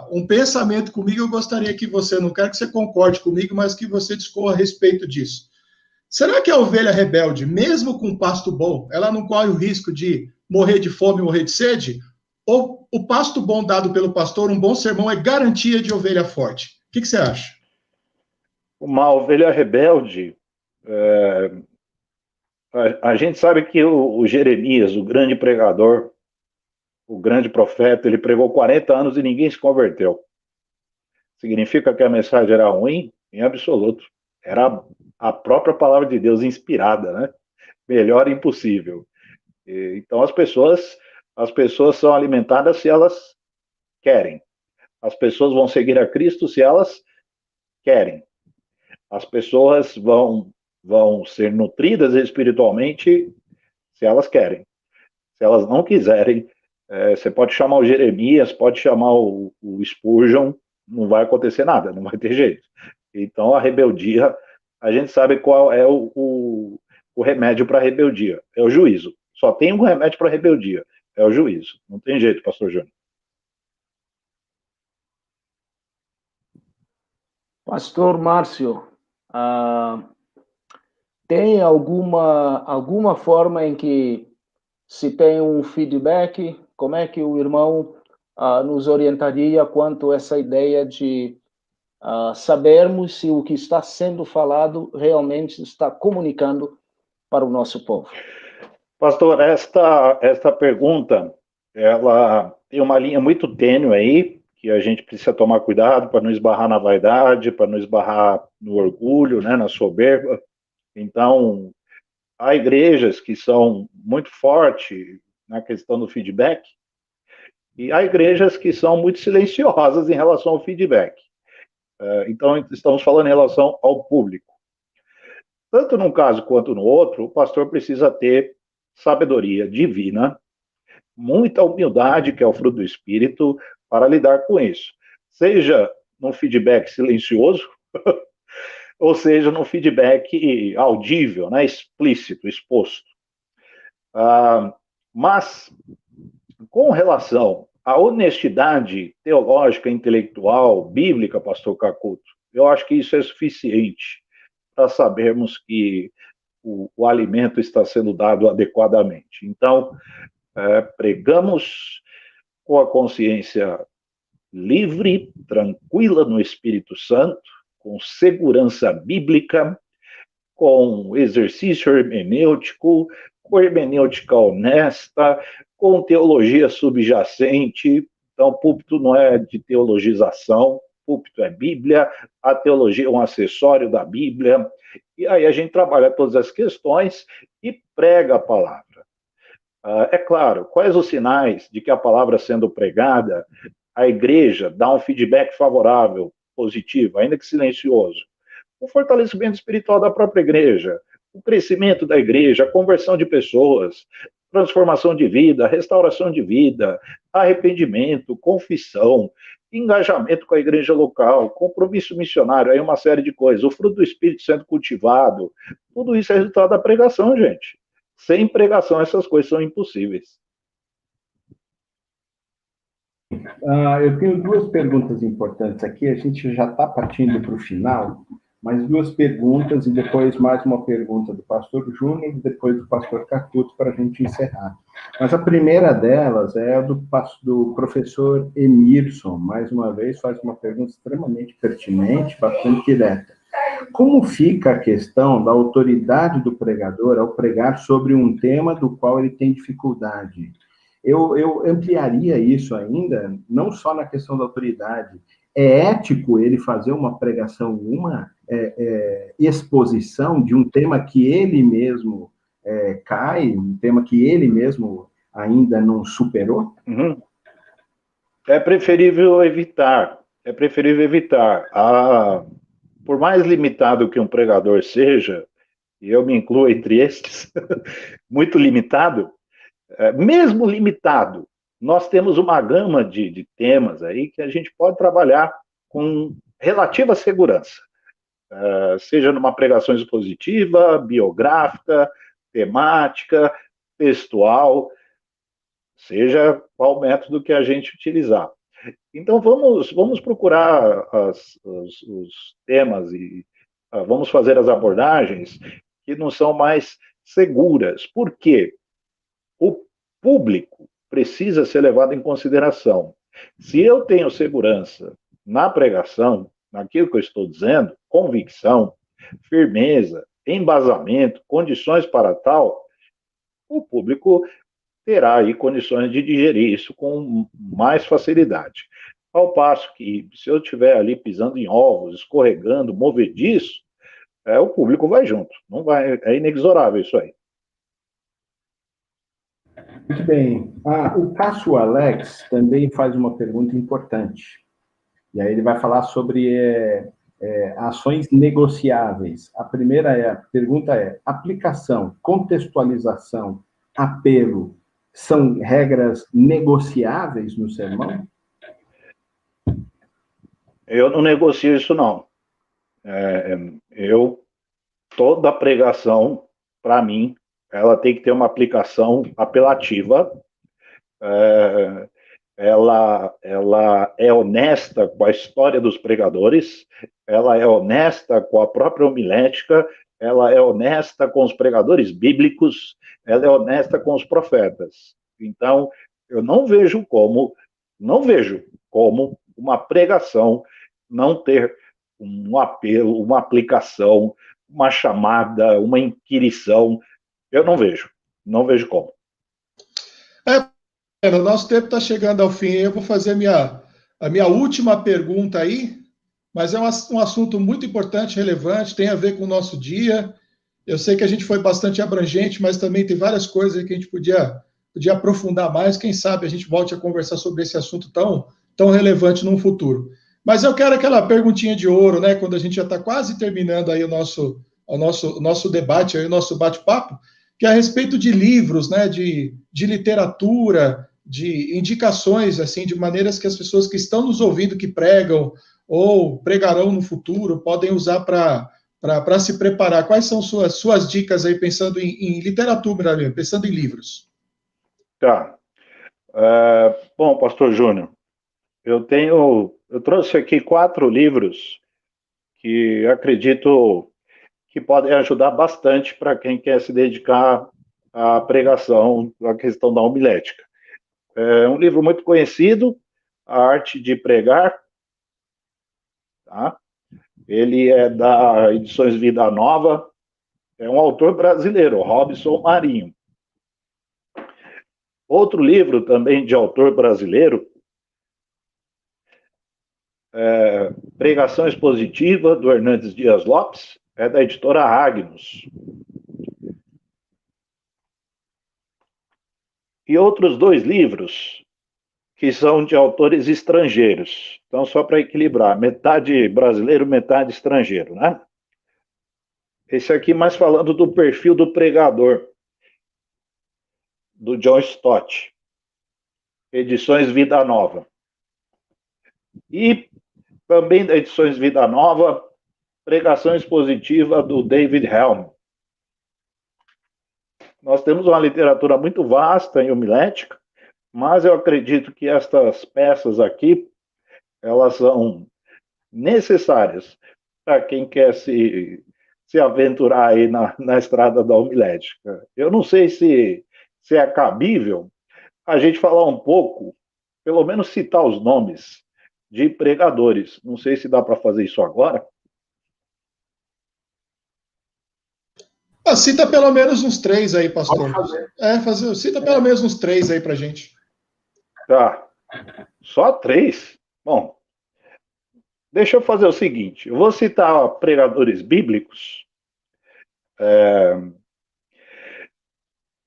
um pensamento comigo, eu gostaria que você, não quero que você concorde comigo, mas que você discorra a respeito disso. Será que a ovelha rebelde, mesmo com pasto bom, ela não corre o risco de morrer de fome, morrer de sede? Ou o pasto bom dado pelo pastor, um bom sermão, é garantia de ovelha forte? O que você acha? Uma ovelha rebelde, a gente sabe que o Jeremias, o grande pregador, o grande profeta, ele pregou 40 anos e ninguém se converteu. Significa que a mensagem era ruim? Em absoluto. Era a própria palavra de Deus inspirada, né? Melhor impossível. Então as pessoas são alimentadas se elas querem. As pessoas vão seguir a Cristo se elas querem. As pessoas vão ser nutridas espiritualmente se elas querem. Se elas não quiserem, você pode chamar o Jeremias, pode chamar o Spurgeon, não vai acontecer nada, não vai ter jeito. Então a rebeldia, a gente sabe qual é o remédio para a rebeldia, é o juízo. Só tem um remédio para a rebeldia, é o juízo. Não tem jeito, pastor Júnior. Pastor Márcio, tem alguma forma em que se tem um feedback? Como é que o irmão nos orientaria quanto a essa ideia de sabermos se o que está sendo falado realmente está comunicando para o nosso povo? Pastor, esta pergunta, ela tem uma linha muito tênue aí, que a gente precisa tomar cuidado para não esbarrar na vaidade, para não esbarrar no orgulho, né, na soberba. Então, há igrejas que são muito fortes na questão do feedback, E há igrejas que são muito silenciosas em relação ao feedback. Então, estamos falando em relação ao público. Tanto num caso quanto no outro, o pastor precisa ter sabedoria divina, muita humildade, que é o fruto do Espírito, para lidar com isso. Seja num feedback silencioso, ou seja num feedback audível, né, explícito, exposto. Mas, com relação à honestidade teológica, intelectual, bíblica, pastor Cacuto, eu acho que isso é suficiente para sabermos que o alimento está sendo dado adequadamente. Então, pregamos com a consciência livre, tranquila no Espírito Santo, com segurança bíblica, com exercício hermenêutico, com hermenêutica honesta, com teologia subjacente. Então, púlpito não é de teologização, púlpito é Bíblia, a teologia é um acessório da Bíblia, e aí a gente trabalha todas as questões e prega a palavra. É claro, quais os sinais de que a palavra sendo pregada, a igreja dá um feedback favorável, positivo, ainda que silencioso? O fortalecimento espiritual da própria igreja, o crescimento da igreja, a conversão de pessoas, transformação de vida, restauração de vida, arrependimento, confissão, engajamento com a igreja local, compromisso missionário, aí uma série de coisas, o fruto do Espírito sendo cultivado, tudo isso é resultado da pregação, gente. Sem pregação, essas coisas são impossíveis. Eu tenho duas perguntas importantes aqui, a gente já está partindo para o final, mas duas perguntas e depois mais uma pergunta do pastor Júnior e depois do pastor Cacuto para a gente encerrar. Mas a primeira delas é a do professor Emerson, mais uma vez faz uma pergunta extremamente pertinente, bastante direta. Como fica a questão da autoridade do pregador ao pregar sobre um tema do qual ele tem dificuldade? Eu ampliaria isso ainda, não só na questão da autoridade. É ético ele fazer uma pregação, uma exposição de um tema que ele mesmo cai, um tema que ele mesmo ainda não superou? Uhum. É preferível evitar. Por mais limitado que um pregador seja, e eu me incluo entre estes, muito limitado, mesmo limitado, nós temos uma gama de temas aí que a gente pode trabalhar com relativa segurança, seja numa pregação expositiva, biográfica, temática, textual, seja qual método que a gente utilizar. Então, vamos procurar os temas e vamos fazer as abordagens que não são mais seguras. Por quê? O público precisa ser levado em consideração. Se eu tenho segurança na pregação, naquilo que eu estou dizendo, convicção, firmeza, embasamento, condições para tal, o público terá aí condições de digerir isso com mais facilidade. Ao passo que, se eu estiver ali pisando em ovos, escorregando, movediço, o público vai junto. Não vai, é inexorável isso aí. Muito bem. O Cássio Alex também faz uma pergunta importante. E aí ele vai falar sobre ações negociáveis. A primeira pergunta é: aplicação, contextualização, apelo, são regras negociáveis no sermão? Eu não negocio isso, não. Toda pregação, para mim, ela tem que ter uma aplicação apelativa, ela é honesta com a história dos pregadores, ela é honesta com a própria homilética, ela é honesta com os pregadores bíblicos, ela é honesta com os profetas. Então, eu não vejo como uma pregação não ter um apelo, uma aplicação, uma chamada, uma inquirição. Eu não vejo como. O nosso tempo está chegando ao fim. Eu vou fazer a minha última pergunta aí, mas é um assunto muito importante, relevante, tem a ver com o nosso dia. Eu sei que a gente foi bastante abrangente, mas também tem várias coisas que a gente podia podia aprofundar mais, quem sabe a gente volte a conversar sobre esse assunto tão relevante no futuro. Mas eu quero aquela perguntinha de ouro, né, quando a gente já está quase terminando aí o nosso debate, aí, o nosso bate-papo, que é a respeito de livros, né, de literatura, de indicações, assim, de maneiras que as pessoas que estão nos ouvindo, que pregam ou pregarão no futuro, podem usar para se preparar. Quais são suas dicas aí, pensando em literatura, pensando em livros? Tá. Bom, Pastor Júnior, eu trouxe aqui 4 livros que acredito que podem ajudar bastante para quem quer se dedicar à pregação, à questão da homilética. É um livro muito conhecido, A Arte de Pregar, tá? Ele é da Edições Vida Nova, é um autor brasileiro, Robson Marinho. Outro livro também de autor brasileiro, Pregação Expositiva, do Hernandes Dias Lopes, é da editora Agnus. E outros 2 livros que são de autores estrangeiros. Então, só para equilibrar, metade brasileiro, metade estrangeiro, né? Esse aqui mais falando do perfil do pregador, do John Stott, Edições Vida Nova. E também da Edições Vida Nova, Pregação Expositiva, do David Helm. Nós temos uma literatura muito vasta em homilética, mas eu acredito que estas peças aqui, elas são necessárias para quem quer se aventurar aí na estrada da homilética. Eu não sei se é cabível a gente falar um pouco, pelo menos citar os nomes de pregadores. Não sei se dá para fazer isso agora. Cita pelo menos uns 3 aí, pastor. Cita pelo menos uns 3 aí para gente. Tá. Só 3? Bom, deixa eu fazer o seguinte. Eu vou citar pregadores bíblicos.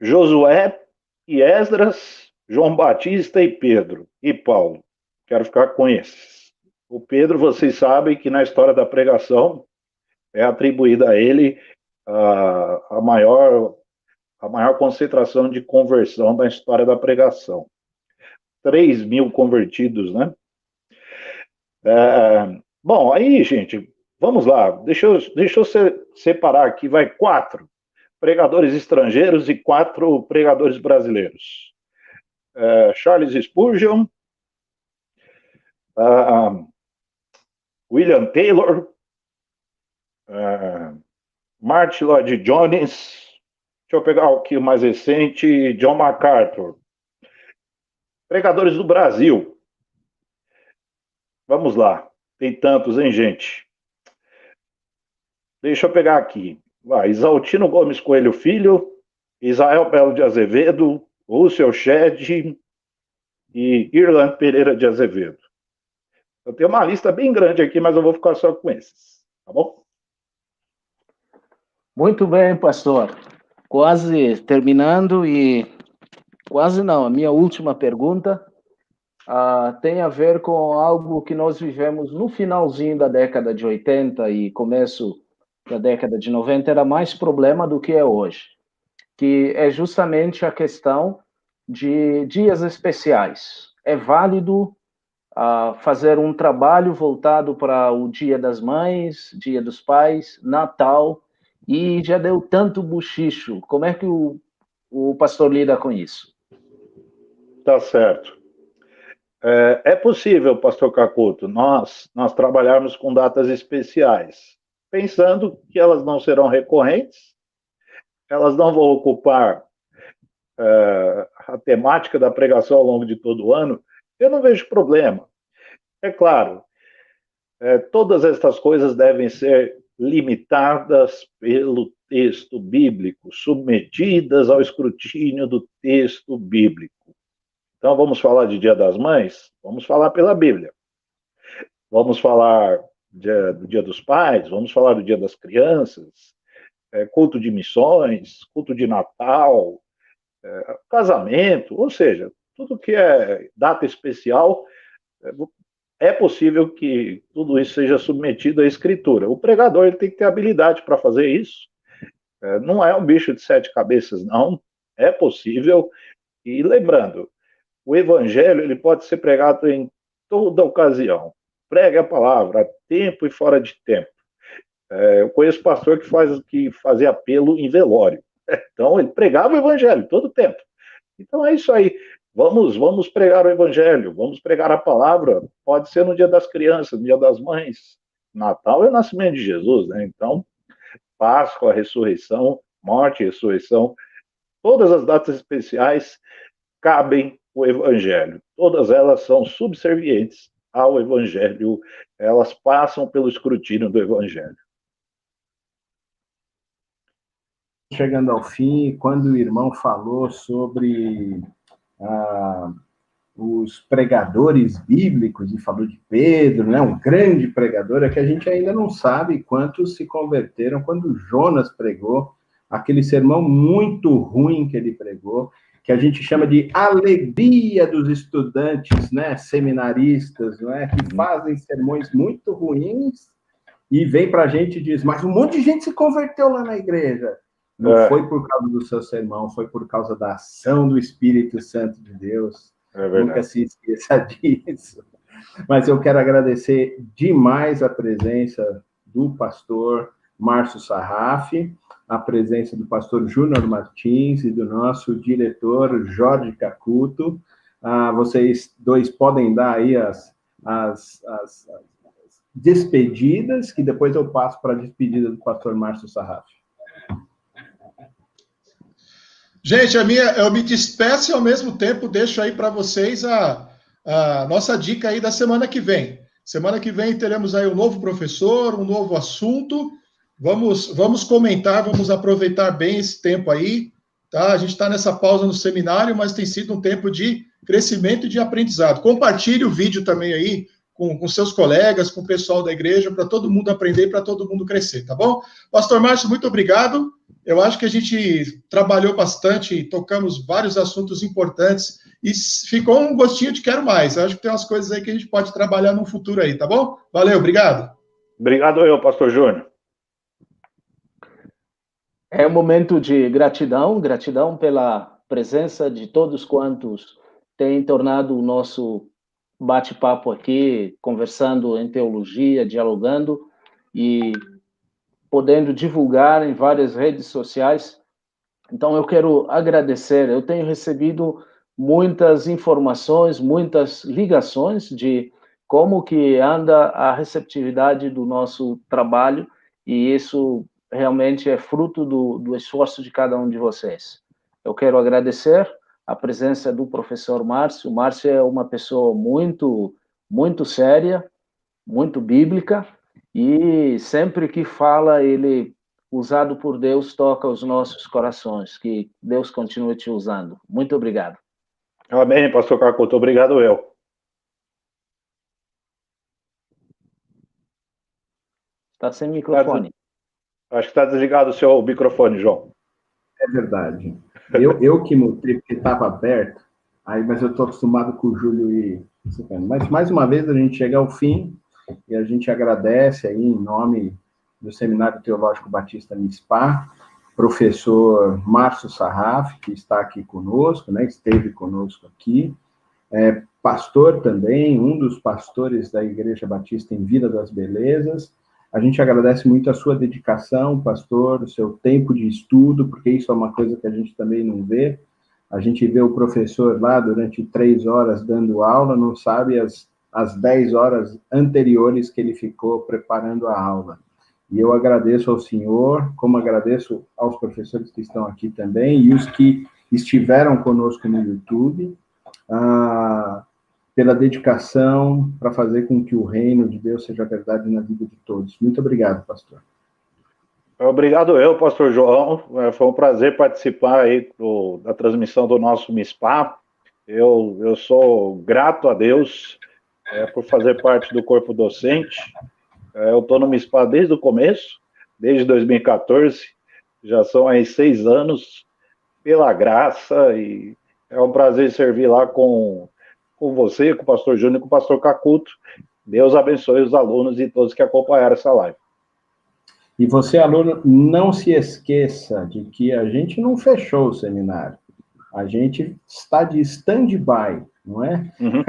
Josué e Esdras, João Batista e Pedro e Paulo. Quero ficar com esses. O Pedro, vocês sabem que na história da pregação é atribuída a ele a maior concentração de conversão da história da pregação. 3.000 convertidos, né? Bom, aí, gente, vamos lá. Deixa eu separar aqui, vai 4 pregadores estrangeiros e 4 pregadores brasileiros. Charles Spurgeon, William Taylor, Martin Lloyd-Jones, deixa eu pegar aqui o mais recente, John MacArthur. Pregadores do Brasil. Vamos lá. Tem tantos, hein, gente? Deixa eu pegar aqui. Vai, Isaltino Gomes Coelho Filho, Israel Belo de Azevedo, Russell Shedd e Irland Pereira de Azevedo. Eu tenho uma lista bem grande aqui, mas eu vou ficar só com esses. Tá bom? Muito bem, pastor. Quase terminando e... Quase não. A minha última pergunta tem a ver com algo que nós vivemos no finalzinho da década de 80 e começo da década de 90, era mais problema do que é hoje, que é justamente a questão de dias especiais. É válido fazer um trabalho voltado para o Dia das Mães, Dia dos Pais, Natal, e já deu tanto buchicho. Como é que o pastor lida com isso? Tá certo. É possível, pastor Cacuto, nós trabalharmos com datas especiais, pensando que elas não serão recorrentes, elas não vão ocupar a temática da pregação ao longo de todo o ano. Eu não vejo problema. É claro, todas estas coisas devem ser limitadas pelo texto bíblico, submetidas ao escrutínio do texto bíblico. Então, vamos falar de Dia das Mães? Vamos falar pela Bíblia. Vamos falar do Dia dos Pais, vamos falar do Dia das Crianças, culto de missões, culto de Natal. casamento, ou seja, tudo que é data especial, é possível que tudo isso seja submetido à escritura. O pregador ele tem que ter habilidade para fazer isso. Não é um bicho de 7 cabeças, não. É possível. E lembrando, o evangelho ele pode ser pregado em toda ocasião. Pregue a palavra, a tempo e fora de tempo. Eu conheço pastor que fazia apelo em velório. Então, ele pregava o evangelho todo tempo. Então, é isso aí. Vamos pregar o evangelho, vamos pregar a palavra. Pode ser no dia das crianças, no dia das mães. Natal é o nascimento de Jesus, né? Então, Páscoa, ressurreição, morte e ressurreição, todas as datas especiais cabem o evangelho. Todas elas são subservientes ao evangelho, elas passam pelo escrutínio do evangelho. Chegando ao fim, quando o irmão falou sobre os pregadores bíblicos, e falou de Pedro, né, um grande pregador, é que a gente ainda não sabe quantos se converteram quando Jonas pregou, aquele sermão muito ruim que ele pregou, que a gente chama de alegria dos estudantes, né, seminaristas, não é, que fazem sermões muito ruins, e vem para a gente e diz, mas um monte de gente se converteu lá na igreja. Não foi por causa do seu sermão, foi por causa da ação do Espírito Santo de Deus. Nunca se esqueça disso. Mas eu quero agradecer demais a presença do pastor Márcio Sarraf, a presença do pastor Júnior Martins e do nosso diretor Jorge Cacuto. Vocês dois podem dar aí as despedidas, que depois eu passo para a despedida do pastor Márcio Sarraf. Gente, eu me despeço e ao mesmo tempo deixo aí para vocês a nossa dica aí da semana que vem. Semana que vem teremos aí um novo professor, um novo assunto. Vamos comentar, vamos aproveitar bem esse tempo aí, tá? A gente está nessa pausa no seminário, mas tem sido um tempo de crescimento e de aprendizado. Compartilhe o vídeo também aí com seus colegas, com o pessoal da igreja, para todo mundo aprender e para todo mundo crescer, tá bom? Pastor Márcio, muito obrigado. Eu acho que a gente trabalhou bastante, tocamos vários assuntos importantes e ficou um gostinho de quero mais. Eu acho que tem umas coisas aí que a gente pode trabalhar no futuro aí, tá bom? Valeu, obrigado. Obrigado eu, pastor Júnior. É um momento de gratidão pela presença de todos quantos têm tornado o nosso bate-papo aqui, conversando em teologia, dialogando e podendo divulgar em várias redes sociais. Então, eu quero agradecer. Eu tenho recebido muitas informações, muitas ligações de como que anda a receptividade do nosso trabalho, e isso realmente é fruto do esforço de cada um de vocês. Eu quero agradecer a presença do professor Márcio. O Márcio é uma pessoa muito, muito séria, muito bíblica, e sempre que fala, ele, usado por Deus, toca os nossos corações. Que Deus continue te usando. Muito obrigado. Amém, pastor Cacuto. Obrigado eu. Está sem microfone. Acho que está desligado o seu microfone, João. É verdade. Eu que mutei porque estava aberto, mas eu estou acostumado com o Júlio e... Mas, mais uma vez, a gente chega ao fim e a gente agradece aí, em nome do Seminário Teológico Batista MISPA, professor Márcio Sarraf, que está aqui conosco, né, esteve conosco aqui, pastor também, um dos pastores da Igreja Batista em Vila das Belezas. A gente agradece muito a sua dedicação, pastor, o seu tempo de estudo, porque isso é uma coisa que a gente também não vê. A gente vê o professor lá durante 3 horas dando aula, não sabe as 10 horas anteriores que ele ficou preparando a aula. E eu agradeço ao senhor, como agradeço aos professores que estão aqui também, e os que estiveram conosco no YouTube, pela dedicação para fazer com que o reino de Deus seja verdade na vida de todos. Muito obrigado, pastor. Obrigado eu, pastor João. Foi um prazer participar aí da transmissão do nosso MISPA. Eu sou grato a Deus por fazer parte do corpo docente. Eu estou no MISPA desde o começo, desde 2014. Já são aí 6 anos. pela graça, e é um prazer servir lá com você, com o pastor Júnior e com o pastor Cacuto. Deus abençoe os alunos e todos que acompanharam essa live. E você, aluno, não se esqueça de que a gente não fechou o seminário. A gente está de stand-by, não é? Uhum.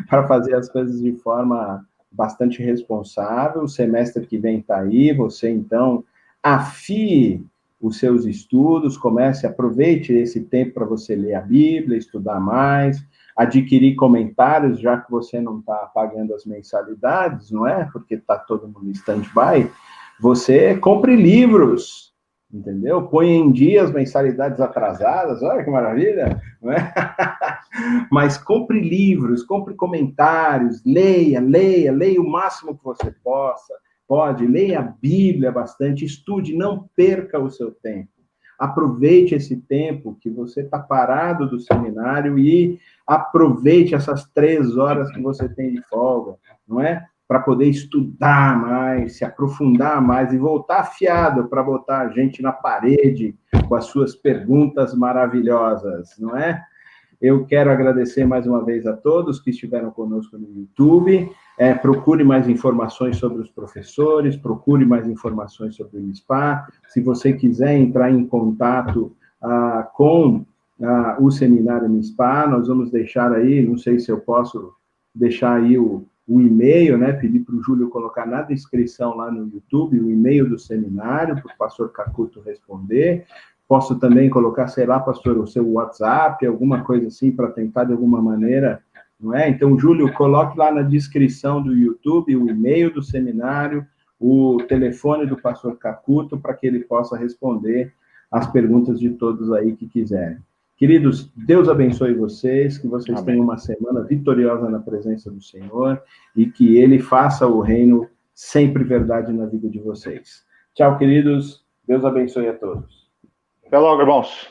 Para fazer as coisas de forma bastante responsável. O semestre que vem está aí, você, então, afie os seus estudos, aproveite esse tempo para você ler a Bíblia, estudar mais, adquirir comentários, já que você não está pagando as mensalidades, não é? Porque está todo mundo em stand-by. Você compre livros, entendeu? Põe em dia as mensalidades atrasadas, olha que maravilha, não é? Mas compre livros, compre comentários, leia o máximo que você pode, leia a Bíblia bastante, estude, não perca o seu tempo. Aproveite esse tempo que você está parado do seminário e aproveite essas 3 horas que você tem de folga, não é? Para poder estudar mais, se aprofundar mais e voltar afiado para botar a gente na parede com as suas perguntas maravilhosas, não é? Eu quero agradecer mais uma vez a todos que estiveram conosco no YouTube. Procure mais informações sobre os professores, procure mais informações sobre o INSPA. Se você quiser entrar em contato com o seminário INSPA, nós vamos deixar aí, não sei se eu posso deixar aí o e-mail, né? Pedir para o Júlio colocar na descrição lá no YouTube o e-mail do seminário, para o pastor Cacuto responder. Posso também colocar, sei lá, pastor, o seu WhatsApp, alguma coisa assim, para tentar de alguma maneira, não é? Então, Júlio, coloque lá na descrição do YouTube o e-mail do seminário, o telefone do pastor Cacuto, para que ele possa responder as perguntas de todos aí que quiserem. Queridos, Deus abençoe vocês, que vocês tenham uma semana vitoriosa na presença do Senhor e que Ele faça o reino sempre verdade na vida de vocês. Tchau, queridos. Deus abençoe a todos. Até logo, irmãos.